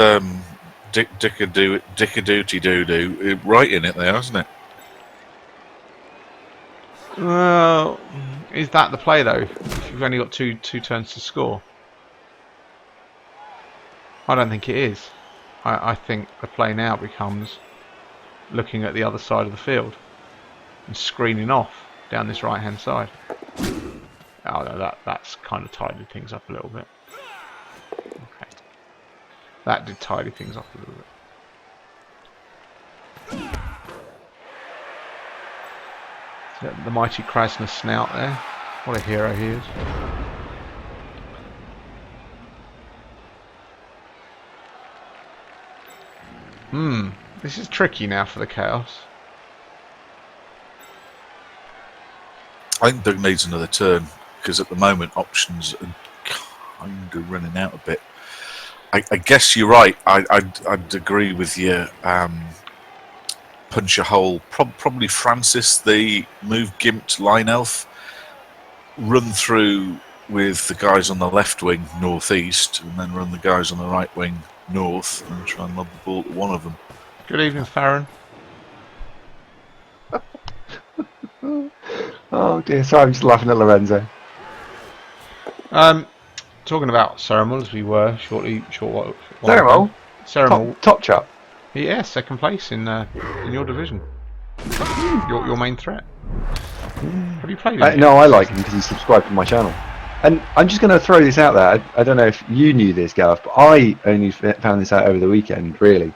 Dickadooty Doo-Doo right in it there, hasn't it? Well, is that the play though? If you've only got two turns to score? I don't think it is. I think the play now becomes looking at the other side of the field and screening off down this right hand side. Oh no, that's kind of tidied things up a little bit. Okay, that did tidy things up a little bit. The mighty Krasner snout there. What a hero he is. This is tricky now for the Chaos. I think Doug needs another turn because at the moment options are kind of running out a bit. I guess you're right. I'd agree with you. Punch a hole. Probably Francis, the move gimped line elf, run through with the guys on the left wing northeast, and then run the guys on the right wing north, and try and lob the ball to one of them. Good evening, Farron. Oh dear, sorry, I'm just laughing at Lorenzo. Talking about Ceremel, as we were Ceremel? Top chap. Yeah, second place in your division. Your main threat. Have you played him? No, I like him because he's subscribed to my channel. And I'm just going to throw this out there. I don't know if you knew this, Gareth, but I only found this out over the weekend, really.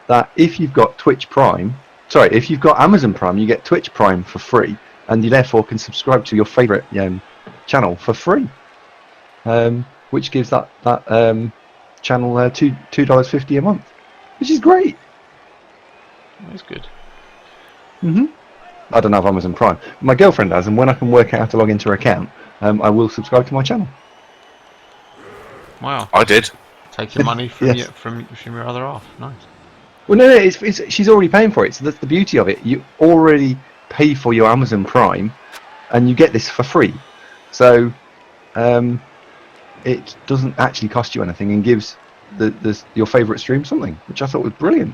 That if you've got if you've got Amazon Prime, you get Twitch Prime for free, and you therefore can subscribe to your favourite channel for free, which gives that channel $2.50 a month, which is great. That's good. I don't have Amazon Prime. My girlfriend has, and when I can work out how to log into her account, I will subscribe to my channel. Wow. I did. Taking money from Yes. from your other half. Nice. Well, no, she's already paying for it. So that's the beauty of it. You already pay for your Amazon Prime, and you get this for free. So it doesn't actually cost you anything, and gives your favourite stream something, which I thought was brilliant.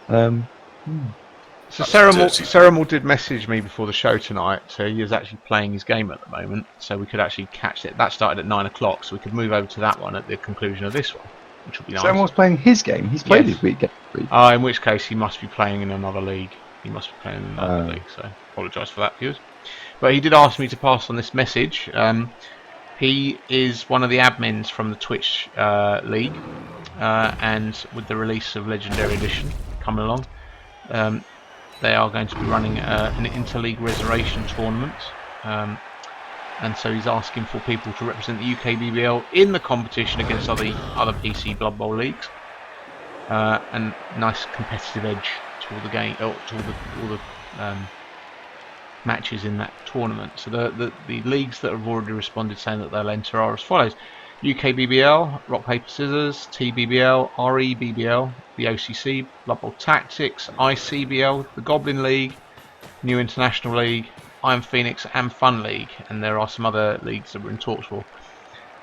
So Ceremel did message me before the show tonight, so he is actually playing his game at the moment, so we could actually catch it. That started at 9 o'clock, so we could move over to that one at the conclusion of this one, which would be nice. Ceremel's playing his game. He's played his week. In which case he must be playing in another league. So apologise for that, viewers. But he did ask me to pass on this message. He is one of the admins from the Twitch league, and with the release of Legendary Edition coming along, they are going to be running an interleague resurrection tournament, and so he's asking for people to represent the UKBBL in the competition against other PC Blood Bowl leagues, and nice competitive edge to all the game, to all the matches in that tournament. So the leagues that have already responded saying that they'll enter are as follows: UKBBL, Rock Paper Scissors, TBBL, REBBL, the OCC, Blood Bowl Tactics, ICBL, the Goblin League, New International League, Iron Phoenix, and Fun League. And there are some other leagues that we're in talks for.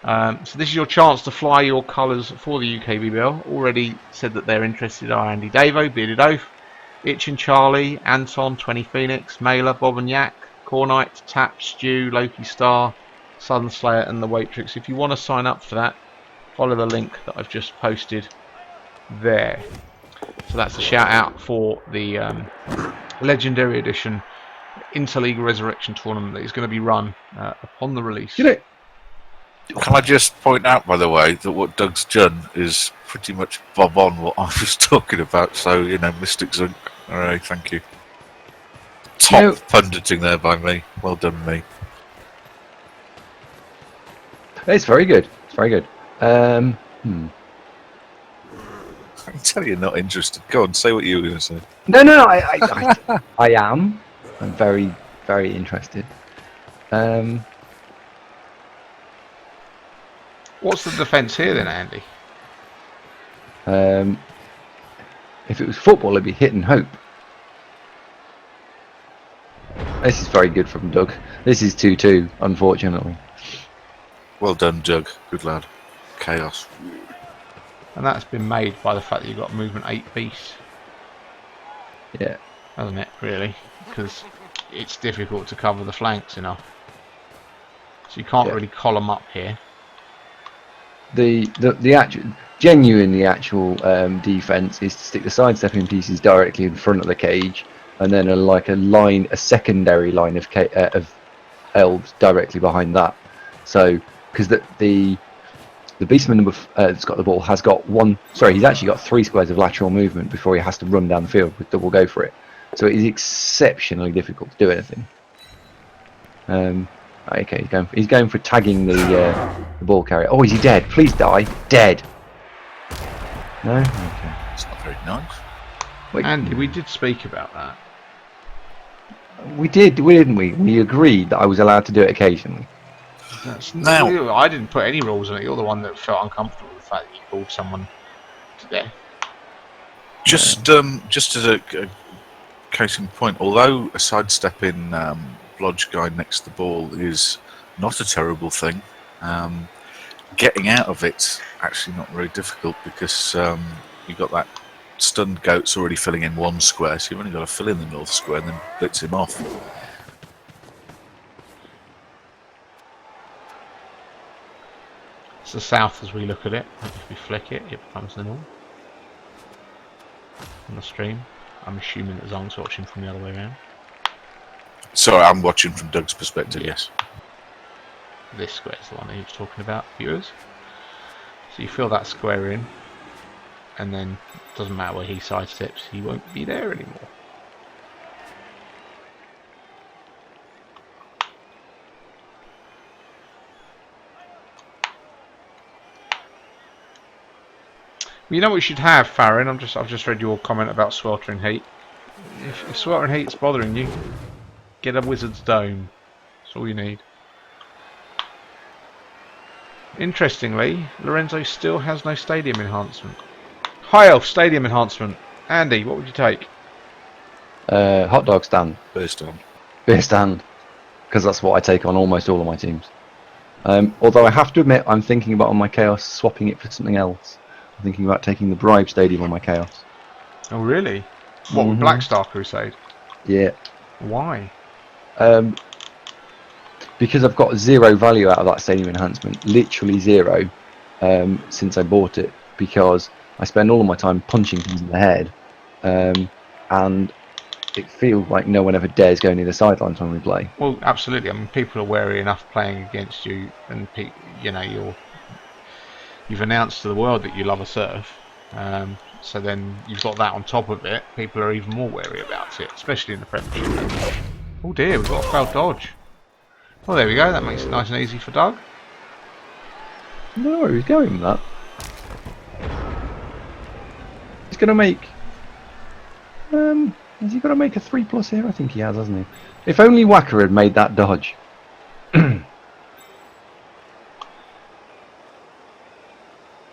So this is your chance to fly your colours for the UKBBL. Already said that they're interested are Andy Davo, Bearded Oath, Itchin Charlie, Anton, 20 Phoenix, Mailer, Bob and Yak, Core Knight, Tap, Stew, Loki Star, Southern Slayer, and the Waitrix. If you want to sign up for that, follow the link that I've just posted there. So that's a shout out for the Legendary Edition Interleague Resurrection Tournament that is going to be run upon the release. You know, Can I just point out, by the way, that what Doug's done is pretty much bob on what I was talking about. So, Mystic Zunk. All right, thank you. Top punditing there by me. Well done, me. it's very good. It's very good. I can tell you're not interested. Go on, say what you were going to say. No, I am. I'm very, very interested. What's the defence here then, Andy? If it was football, it'd be hit and hope. This is very good from Doug. This is 2-2, unfortunately. Well done, Doug. Good lad. Chaos. And that's been made by the fact that you've got movement 8 beast. Yeah. Hasn't it, really? Because it's difficult to cover the flanks enough. So you can't really column up here. The actual genuinely actual defense is to stick the sidestepping pieces directly in front of the cage, and then a secondary line of elves directly behind that. So because the beastman number that's got the ball has got he's actually got 3 squares of lateral movement before he has to run down the field with double go for it. So it is exceptionally difficult to do anything. Okay, he's going for tagging the ball carrier. Oh, is he dead? Please die. Dead. No? Okay. It's not very nice. Wait, Andy, we did speak about that. we did, didn't we? We agreed that I was allowed to do it occasionally. Now, I didn't put any rules on it. You're the one that felt uncomfortable with the fact that you called someone to death. just as a case in point, although a sidestepping blodge guy next to the ball is not a terrible thing, getting out of it's actually not very difficult because you've got that stunned goat's already filling in 1 square, so you've only got to fill in the north square and then blitz him off. It's the south as we look at it. If we flick it, it becomes the north. On the stream, I'm assuming that Zong's watching from the other way around. Sorry, I'm watching from Doug's perspective, yes. This square is the one that he was talking about, viewers. So you fill that square in, and then it doesn't matter where he sidesteps, he won't be there anymore. Well, you know what we should have, Farron? I've just read your comment about sweltering heat. If sweltering heat's bothering you, get a wizard's dome. That's all you need. Interestingly, Lorenzo still has no stadium enhancement. High elf stadium enhancement. Andy, what would you take? Hot dog stand. First on. Beer stand. Because that's what I take on almost all of my teams. Although I have to admit, I'm thinking about on my Chaos swapping it for something else. I'm thinking about taking the Bribe Stadium on my Chaos. Oh, really? What, with Black Star Crusade? Yeah. Why? Because I've got 0 value out of that stadium enhancement, literally 0, since I bought it, because I spend all of my time punching things in the head, and it feels like no one ever dares go near the sidelines when we play. Well, absolutely. I mean, people are wary enough playing against you, and you've announced to the world that you love a surf. So then you've got that on top of it. People are even more wary about it, especially in the Premiership. Oh dear, we've got a failed dodge. Well, there we go. That makes it nice and easy for Doug. I don't know where he's going with that. He's going to make... has he got to make a 3+ here? I think he has, hasn't he? If only Wacker had made that dodge.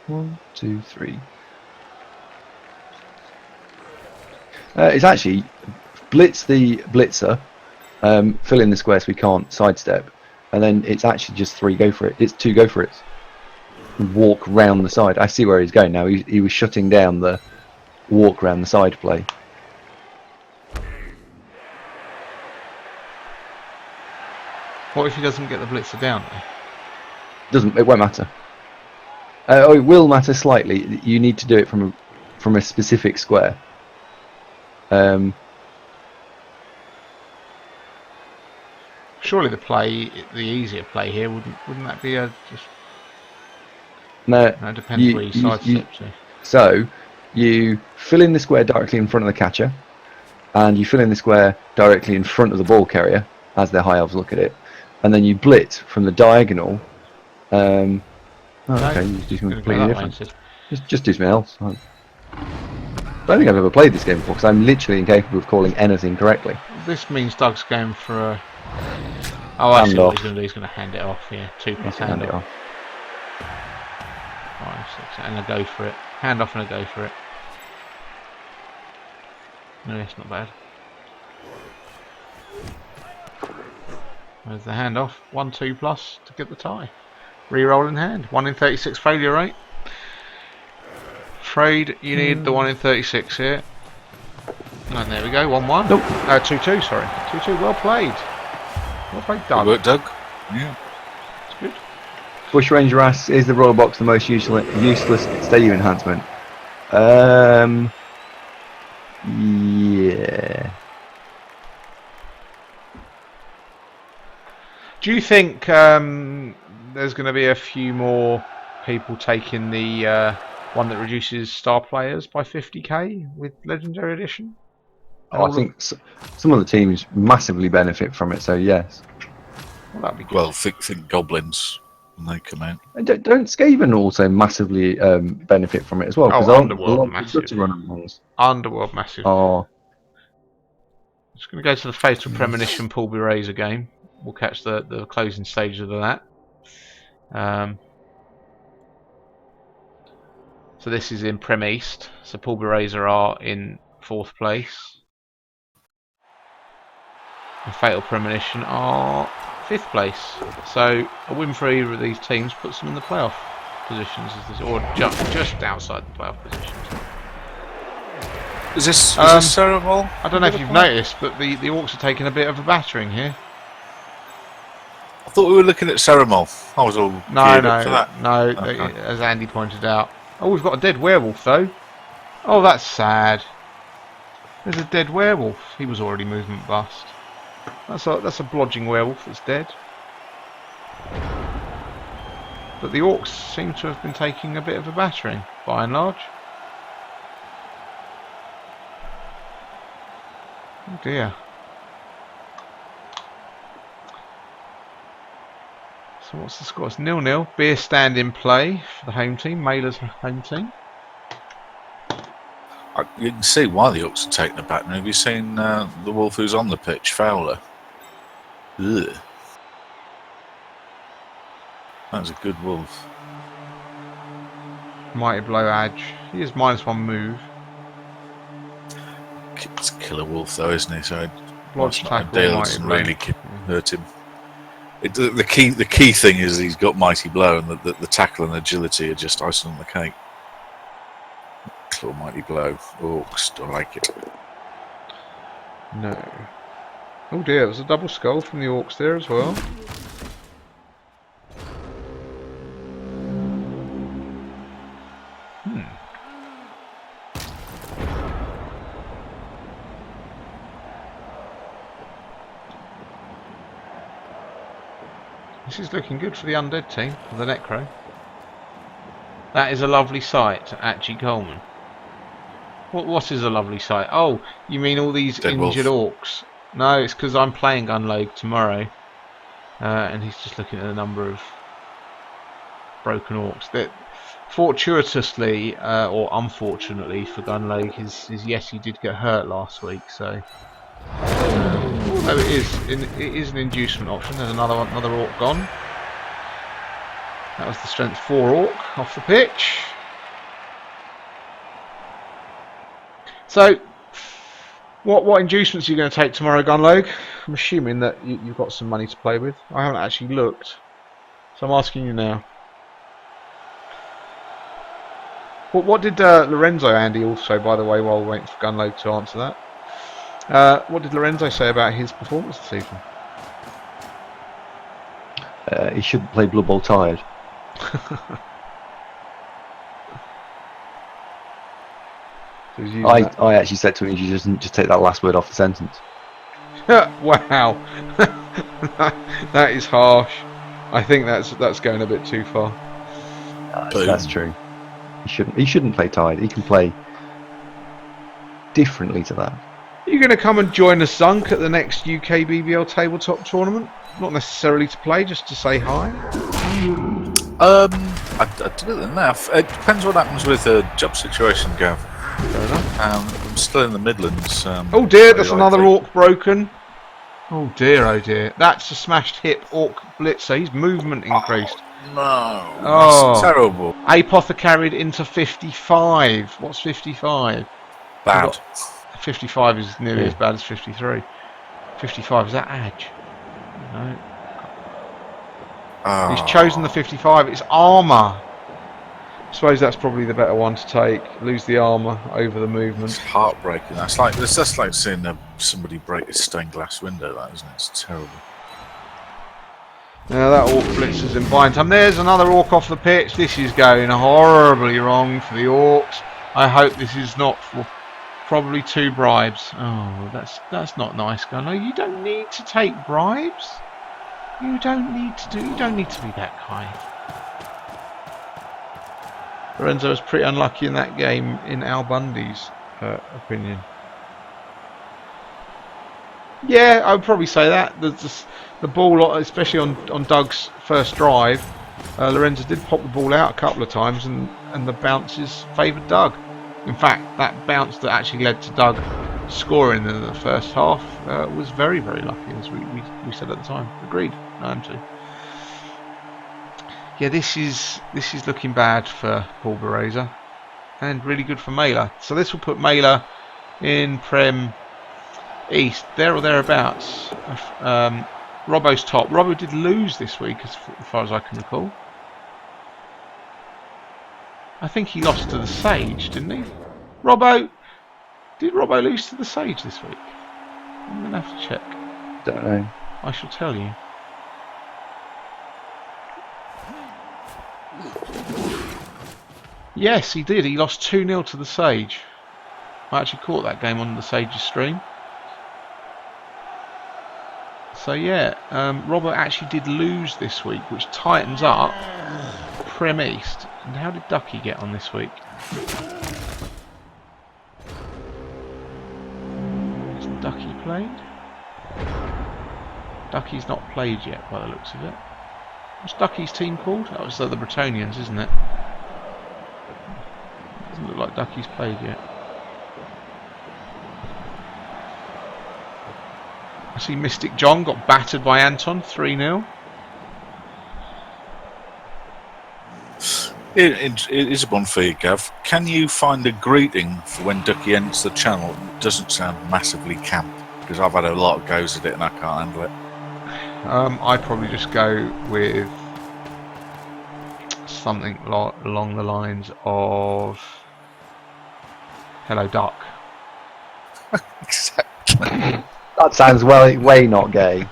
1, 2, 3. It's actually blitz the blitzer, fill in the square so we can't sidestep, and then it's actually just 3 go for it. It's 2 go for it. Walk round the side. I see where he's going now. He was shutting down the walk round the side play. What if he doesn't get the blitzer down there? It won't matter. It will matter slightly. You need to do it from a specific square. Surely the easier play here wouldn't that be just? No, No, it depends where you sidestep to. So you fill in the square directly in front of the catcher, and you fill in the square directly in front of the ball carrier as their high elves look at it, and then you blitz from the diagonal. Okay, you do something completely different. Just do something else. I don't think I've ever played this game before because I'm literally incapable of calling anything correctly. This means Doug's going for a. Oh, I see what he's going to do. He's going to hand it off. Yeah, 2+ hand off. 5, 6, and a go for it. Hand off and a go for it. No, it's not bad. There's the hand off. 1, 2+ to get the tie. Reroll in hand. 1 in 36 failure rate. Afraid you need the 1 in 36 here. And there we go. 1-1. Nope. 2-2. Sorry. 2-2. Well played. Well played, Doug. Good work, Doug. Yeah. It's good. Bush Ranger asks, is the royal box the most useless stadium enhancement? Yeah. Do you think there's going to be a few more people taking the one that reduces star players by 50k with Legendary Edition? I think some of the teams massively benefit from it, so yes. Well, that'd be good. Well, think goblins when they come out. And don't Skaven also massively benefit from it as well? Oh, Underworld massive. Underworld massive. Oh. Just going to go to the Fatal Premonition Paul B. Razor game. We'll catch the closing stages of that. So this is in Prem East. So Paul B. Razor are in 4th place. And Fatal Premonition are 5th place. So a win for either of these teams puts them in the playoff positions, or just outside the playoff positions. Is this Cerebral? I don't know if you've noticed, but the Orcs are taking a bit of a battering here. I thought we were looking at Cerebral. I was all geared up for that. No. Okay. As Andy pointed out. Oh, we've got a dead werewolf though. Oh, that's sad. There's a dead werewolf. He was already movement bust. That's a blodging werewolf that's dead. But the Orcs seem to have been taking a bit of a battering, by and large. Oh dear. So what's the score? It's 0-0. Beer stand in play for the home team. Mailer's home team. You can see why the Orcs are taking a battering. Have you seen the wolf who's on the pitch, Fowler? Ugh. That was a good wolf. Mighty Blow Edge. He is -1 move. It's a killer wolf though, isn't he? So Blodge tackle, Dale doesn't really hurt him. The key thing is he's got Mighty Blow, and the tackle and agility are just icing on the cake. Claw Mighty Blow. Orcs, don't like it. No. Oh dear, there's a double skull from the Orcs there as well. This is looking good for the undead team, for the Necro. That is a lovely sight at G. Coleman. What is a lovely sight? Oh, you mean all these Dead injured wolf. Orcs? No, it's because I'm playing Gunlogue tomorrow, and he's just looking at the number of broken Orcs. That, fortuitously, or unfortunately for Gunlogue, is yes, he did get hurt last week, so. Although it is an inducement option. There's another Orc gone. That was the strength 4 Orc off the pitch. So, what inducements are you going to take tomorrow, Gunlogue? I'm assuming that you've got some money to play with. I haven't actually looked, so I'm asking you now. What did Lorenzo, Andy, also, by the way, while we're waiting for Gunlogue to answer that? What did Lorenzo say about his performance this season? he shouldn't play Blood Bowl tired. So he's using I actually said to him, you just take that last word off the sentence. Wow, that is harsh. I think that's going a bit too far. That's true. He shouldn't play tired. He can play differently to that. Are you going to come and join us, Zunk, at the next UKBBL tabletop tournament? Not necessarily to play, just to say hi. I do it enough. It depends what happens with the job situation, Gav. Fair enough. I'm still in the Midlands. Oh dear, that's another orc broken. Oh dear, that's a smashed hip orc blitzer. His movement increased. No, that's terrible. Apothecaried into 55. What's 55? Bad. 55 is nearly as bad as 53. 55, is that Adge? No. He's chosen the 55. It's armour. I suppose that's probably the better one to take. Lose the armour over the movement. It's heartbreaking. That's like seeing somebody break a stained glass window. That isn't it? It's terrible. Now that orc blitzer's in bind time. There's another orc off the pitch. This is going horribly wrong for the orcs. I hope this is not for probably 2 bribes. Oh, that's not nice, Gunnar. You don't need to take bribes. You don't need to be that kind. Lorenzo was pretty unlucky in that game, in Al Bundy's opinion. Yeah, I would probably say that. The ball, especially on Doug's first drive, Lorenzo did pop the ball out a couple of times, and the bounces favoured Doug. In fact, that bounce that actually led to Doug scoring in the first half was very, very lucky, as we said at the time. Agreed. I am too. Yeah, this is looking bad for Paul Bereza, and really good for Mailer. So this will put Mailer in Prem East, there or thereabouts. Robbo's top. Robbo did lose this week, as far as I can recall. I think he lost to the Sage, didn't he? Did Robbo lose to the Sage this week? I'm going to have to check. Don't know. I shall tell you. Yes, he did. He lost 2-0 to the Sage. I actually caught that game on the Sage's stream. So yeah, Robert actually did lose this week, which tightens up Prem East. And how did Ducky get on this week? Has Ducky played? Ducky's not played yet by the looks of it. What's Ducky's team called? That was the Bretonians, isn't it? Doesn't look like Ducky's played yet. I see Mystic John got battered by Anton 3-0. It is one for you, Gav. Can you find a greeting for when Ducky enters the channel that doesn't sound massively camp? Because I've had a lot of goes at it and I can't handle it. I'd probably just go with something along the lines of "Hello, Duck." Exactly. That sounds way not gay.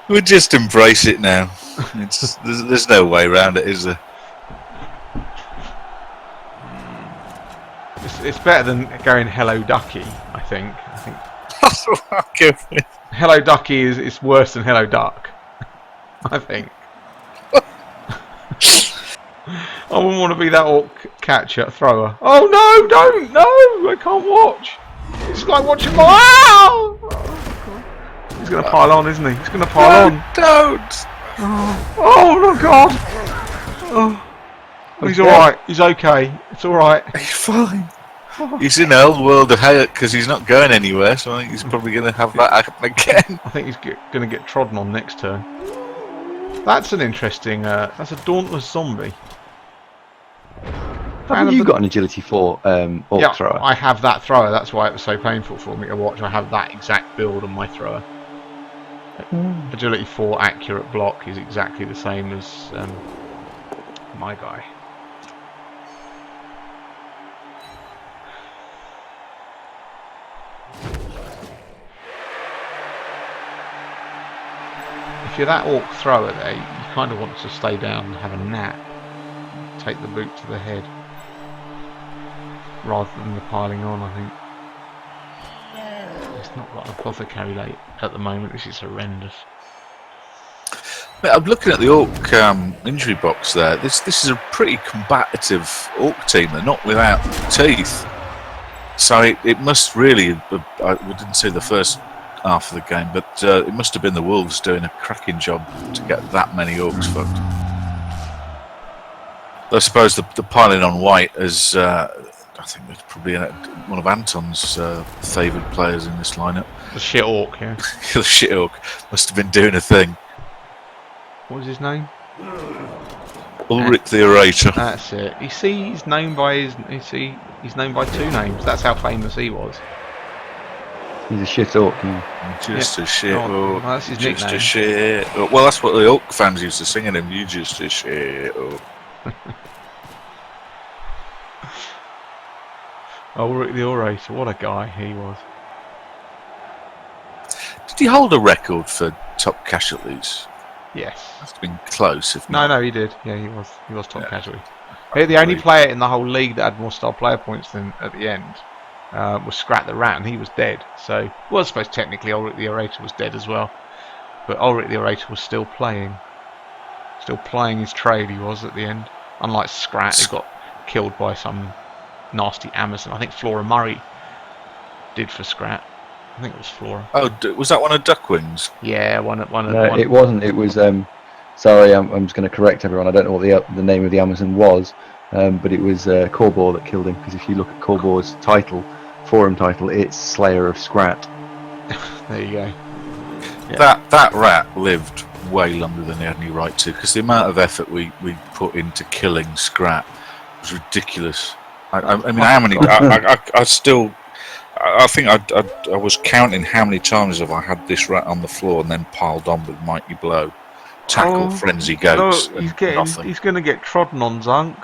We'll just embrace it now. There's no way around it, is there? It's better than going "Hello, Ducky." I think. That's what I'll go with. "Hello, Ducky" is worse than "Hello, Duck." I think. I wouldn't want to be that orc catcher thrower. Oh no! Don't! No! I can't watch. It's like watching my. Oh, he's going to pile on, isn't he? He's going to pile on. Don't! Oh God! Oh, he's all right. He's okay. It's all right. He's fine. He's in hell world of hate because he's not going anywhere, so I think he's probably going to have that happen again. I think he's going to get trodden on next turn. That's an interesting. That's a dauntless zombie. Haven't you got an agility 4 orc thrower? I have that thrower. That's why it was so painful for me to watch. I have that exact build on my thrower. Agility 4 accurate block is exactly the same as my guy. if you're that orc thrower there, you kind of want to stay down and have a nap. Take the boot to the head rather than the piling on, I think. It's not got an apothecary late at the moment, which is horrendous. I'm looking at the orc injury box there. This is a pretty combative orc team. They're not without teeth. So it must really, we didn't see the first half of the game, but it must have been the Wolves doing a cracking job to get that many orcs fucked. I suppose the piling on white is, I think it's probably one of Anton's favoured players in this lineup. The shit orc, yeah. The shit orc must have been doing a thing. What was his name? Ulrich the Orator. That's it. You see, he's known by he's known by two names. That's how famous he was. He's a shit orc. Just a shit orc. Well, that's his just nickname. a shit orc. Well, that's what the orc fans used to sing at him. You just a shit orc. Ulrich the Orator. What a guy he was. Did he hold a record for top casualties? Yes. Must have been close. If No, not. he did. Yeah, he was top casualty. The only player in the whole league that had more star player points than at the end was Scrat the Rat, and he was dead. So, well, I suppose technically Ulrich the Orator was dead as well, but Ulrich the Orator was still playing his trade. He was at the end, unlike Scrat, who got killed by some nasty Amazon. I think Flora Murray did for Scrat. I think it was Flora. Oh, was that one of Duckwing's? Yeah, one. No, it wasn't. It was. Sorry, I'm just going to correct everyone. I don't know what the name of the Amazon was, but it was Corbor that killed him. Because if you look at Corbor's forum title, it's Slayer of Scrat. There you go. Yeah. That rat lived way longer than he had any right to. Because the amount of effort we put into killing Scrat was ridiculous. I mean, how many? I think I was counting how many times have I had this rat on the floor and then piled on with Mighty Blow, tackle, frenzy goats. No, he's going to get trodden on, Zunk.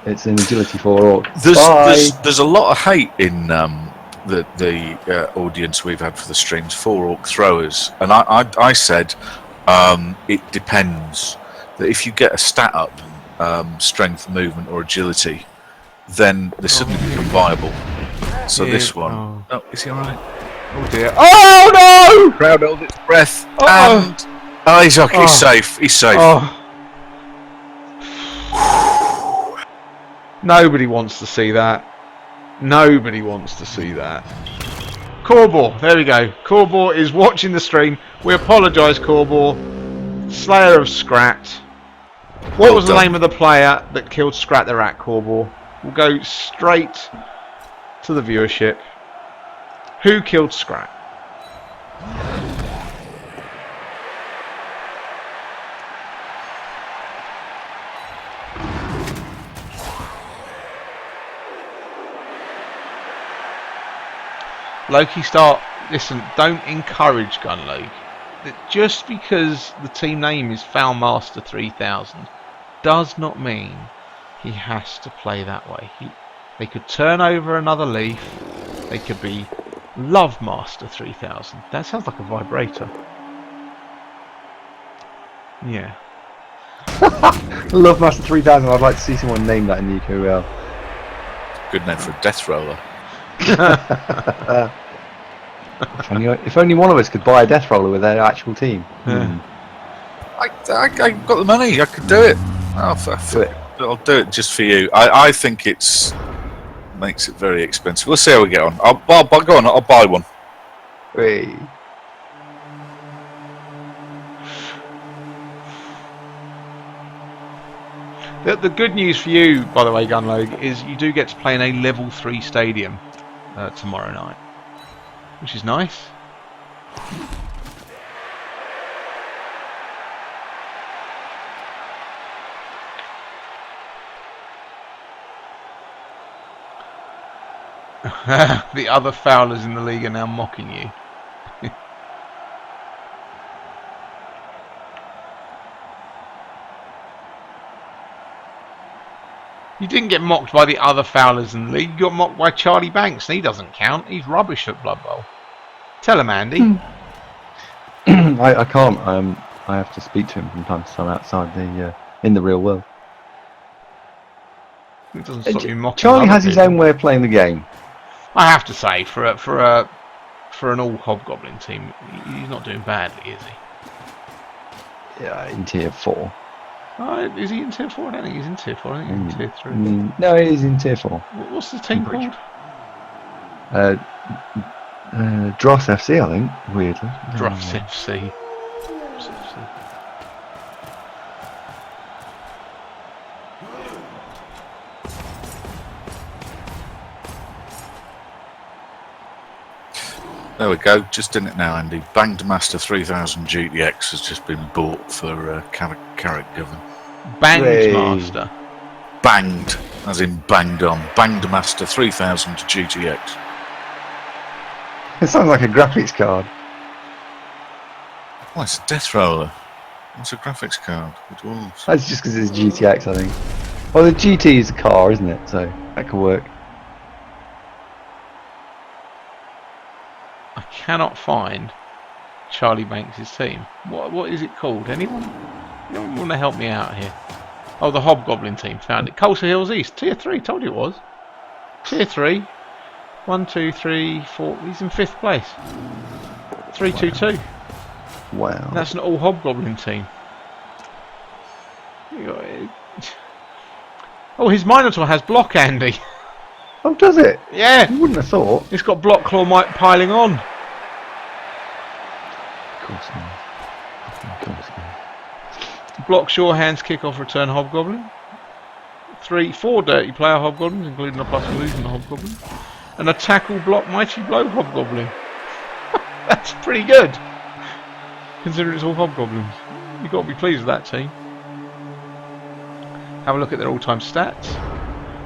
It's an agility 4 orc. There's a lot of hate in the audience we've had for the streams for orc throwers, and I said it depends. That if you get a stat up, strength, movement, or agility, then they suddenly become viable. So this one, is he alright? Oh dear! Oh no! Crowd held its breath, Oh. and he's okay. He's safe. He's safe. Oh. Nobody wants to see that. Nobody wants to see that. Corbor, there we go. Corbor is watching the stream. We apologise, Corbor. Slayer of Scrat. What was the name of the player that killed Scrat the Rat, Corbor? We'll go straight to the viewership. Who killed Scrat? Loki Star, listen, don't encourage Gunloke. Just because the team name is Foulmaster 3000 does not mean he has to play that way. They could turn over another leaf. They could be Love Master 3000. That sounds like a vibrator. Yeah. Love Master 3000. I'd like to see someone name that in the UKBBL. Good name for a death roller. If only one of us could buy a death roller with their actual team. I got the money. I could do it. I'll do it just for you. I think makes it very expensive. We'll see how we get on. I'll go on. I'll buy one. Hey. The good news for you, by the way, Gunlogue, is you do get to play in a level 3 stadium tomorrow night, which is nice. The other foulers in the league are now mocking you. You didn't get mocked by the other foulers in the league. You got mocked by Charlie Banks, and he doesn't count. He's rubbish at Blood Bowl. Tell him, Andy. I can't. I have to speak to him from time to time outside the in the real world. It doesn't stop you mocking Charlie other has his people. own way of playing the game. I have to say, for an all hobgoblin team, he's not doing badly, is he? Yeah, in tier 4. Is he in tier 4? I don't think he's in tier 4. I think he's in tier 3. No, he's in tier 4. What's the team called? Dross FC, I think. Weirdly. Dross FC. There we go, just in it now, Andy. Banged Master 3000 GTX has just been bought for Carrot Govern. Banged Hey. Master. Banged, as in banged on. Banged Master 3000 GTX. It sounds like a graphics card. Oh, it's a death roller. It's a graphics card with wolves. That's just because it's GTX, I think. Well, the GT is a car, isn't it? So that could work. I cannot find Charlie Banks' team. What is it called? Anyone want to help me out here? Oh, the Hobgoblin team. Found it. Colsa Hills East. Tier 3. Told you it was. Tier 3. 1, 2, 3, 4. He's in 5th place. 3-2-2. Wow. That's an all Hobgoblin team. Oh, his Minotaur has block, Andy. Oh, does it? Yeah. You wouldn't have thought. It's got block claw piling on. Of course it is. Of course it is. Block Shore Hands kick off return Hobgoblin. 4 dirty player Hobgoblins, including a plus illusion Hobgoblin. And a tackle block Mighty Blow Hobgoblin. That's pretty good. Considering it's all Hobgoblins. You've got to be pleased with that team. Have a look at their all-time stats.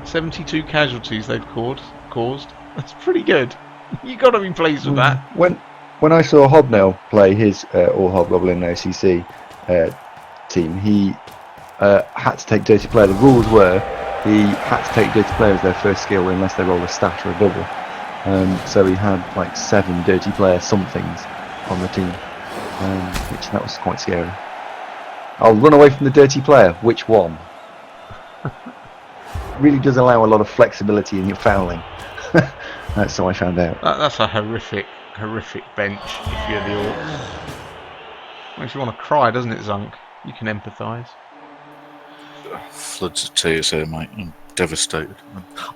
72 casualties they've caused. That's pretty good. You've got to be pleased with that. When I saw Hobnail play his all Hobgoblin OCC team, he had to take Dirty Player. The rules were he had to take Dirty Player as their first skill unless they roll a stat or a double. So he had like 7 Dirty Player somethings on the team, which that was quite scary. I'll run away from the Dirty Player. Which one? Really does allow a lot of flexibility in your fouling. That's how I found out. That's a horrific bench if you're the Orcs. Makes you want to cry, doesn't it, Zunk? You can empathise. Floods of tears here, mate. I'm devastated.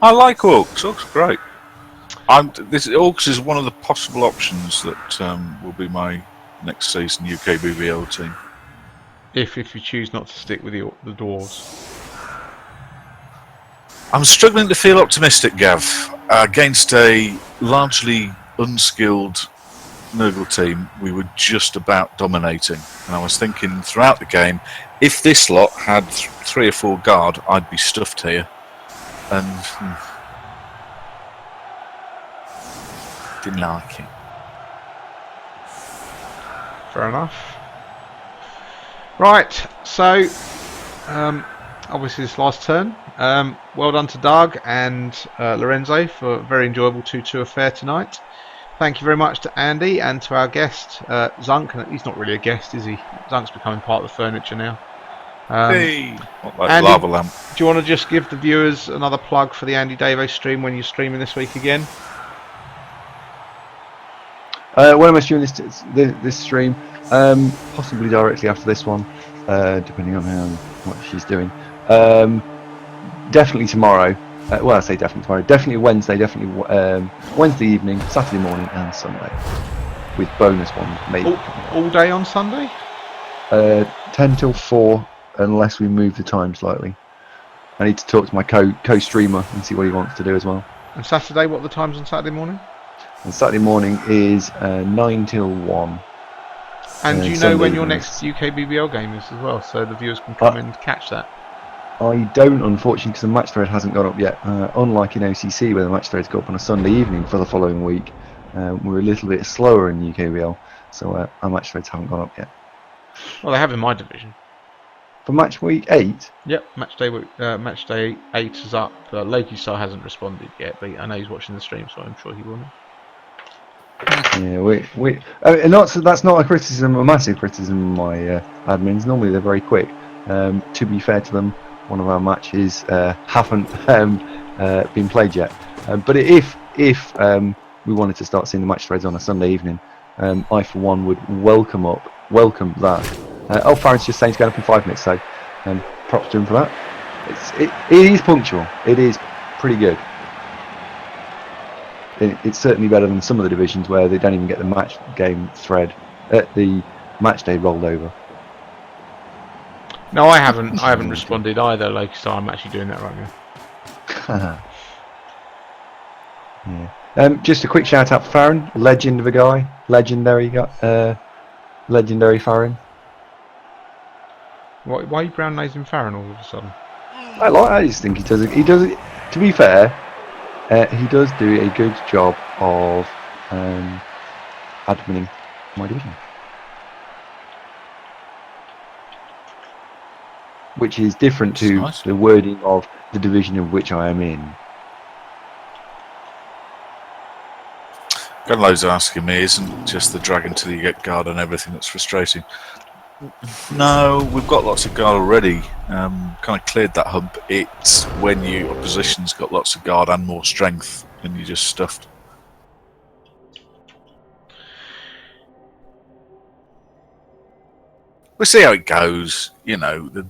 I like Orcs. Orcs are great. Orcs is one of the possible options that will be my next season UKBBL team. If you choose not to stick with the Dwarves. I'm struggling to feel optimistic, Gav. Against a largely unskilled Nurgle team, we were just about dominating. And I was thinking throughout the game, if this lot had 3 or 4 guard, I'd be stuffed here. And didn't like it. Fair enough. Right, so obviously this last turn. Well done to Doug and Lorenzo for a very enjoyable 2-2 affair tonight. Thank you very much to Andy and to our guest Zunk. He's not really a guest, is he? Zunk's becoming part of the furniture now. Hey, not like Andy, lava lamp. Do you want to just give the viewers another plug for the Andy Davo stream when you're streaming this week again? When am I streaming this stream? Possibly directly after this one, depending on what she's doing. Definitely tomorrow. Well, I say definitely tomorrow. Definitely Wednesday. Definitely Wednesday evening, Saturday morning, and Sunday, with bonus ones maybe. All day on Sunday? 10 till 4, unless we move the time slightly. I need to talk to my co-streamer and see what he wants to do as well. And Saturday, what are the times on Saturday morning? And Saturday morning is 9 till 1. And do you know Sunday when your evenings. next UKBBL game is as well, so the viewers can come in and catch that? I don't, unfortunately, because the match thread hasn't gone up yet. Unlike in OCC, where the match threads go up on a Sunday evening for the following week, we're a little bit slower in UKBL, so our match threads haven't gone up yet. Well, they have in my division. For match week 8? Yep, match day 8 is up. Lakey Star hasn't responded yet, but I know he's watching the stream, so I'm sure he will. Yeah, and that's not a criticism, a massive criticism of my admins. Normally they're very quick. To be fair to them, one of our matches haven't been played yet. But if we wanted to start seeing the match threads on a Sunday evening, I for one would welcome that. Farron's just saying it's going up in 5 minutes, so props to him for that. It is punctual. It is pretty good. It's certainly better than some of the divisions where they don't even get the match game thread at the match day rolled over. No, I haven't responded either, like, so I'm actually doing that right now. Yeah. Just a quick shout out for Farron, legend of a guy, legendary Farron. Why are you brown nosing Farron all of a sudden? I just think he does it. To be fair, he does do a good job of adminning my division, which is different to the wording of the division of which I am in. Got loads asking me, isn't just the drag until you get guard and everything that's frustrating? No, we've got lots of guard already. Kind of cleared that hump. It's when your opposition's got lots of guard and more strength, and you're just stuffed. We'll see how it goes. You know, the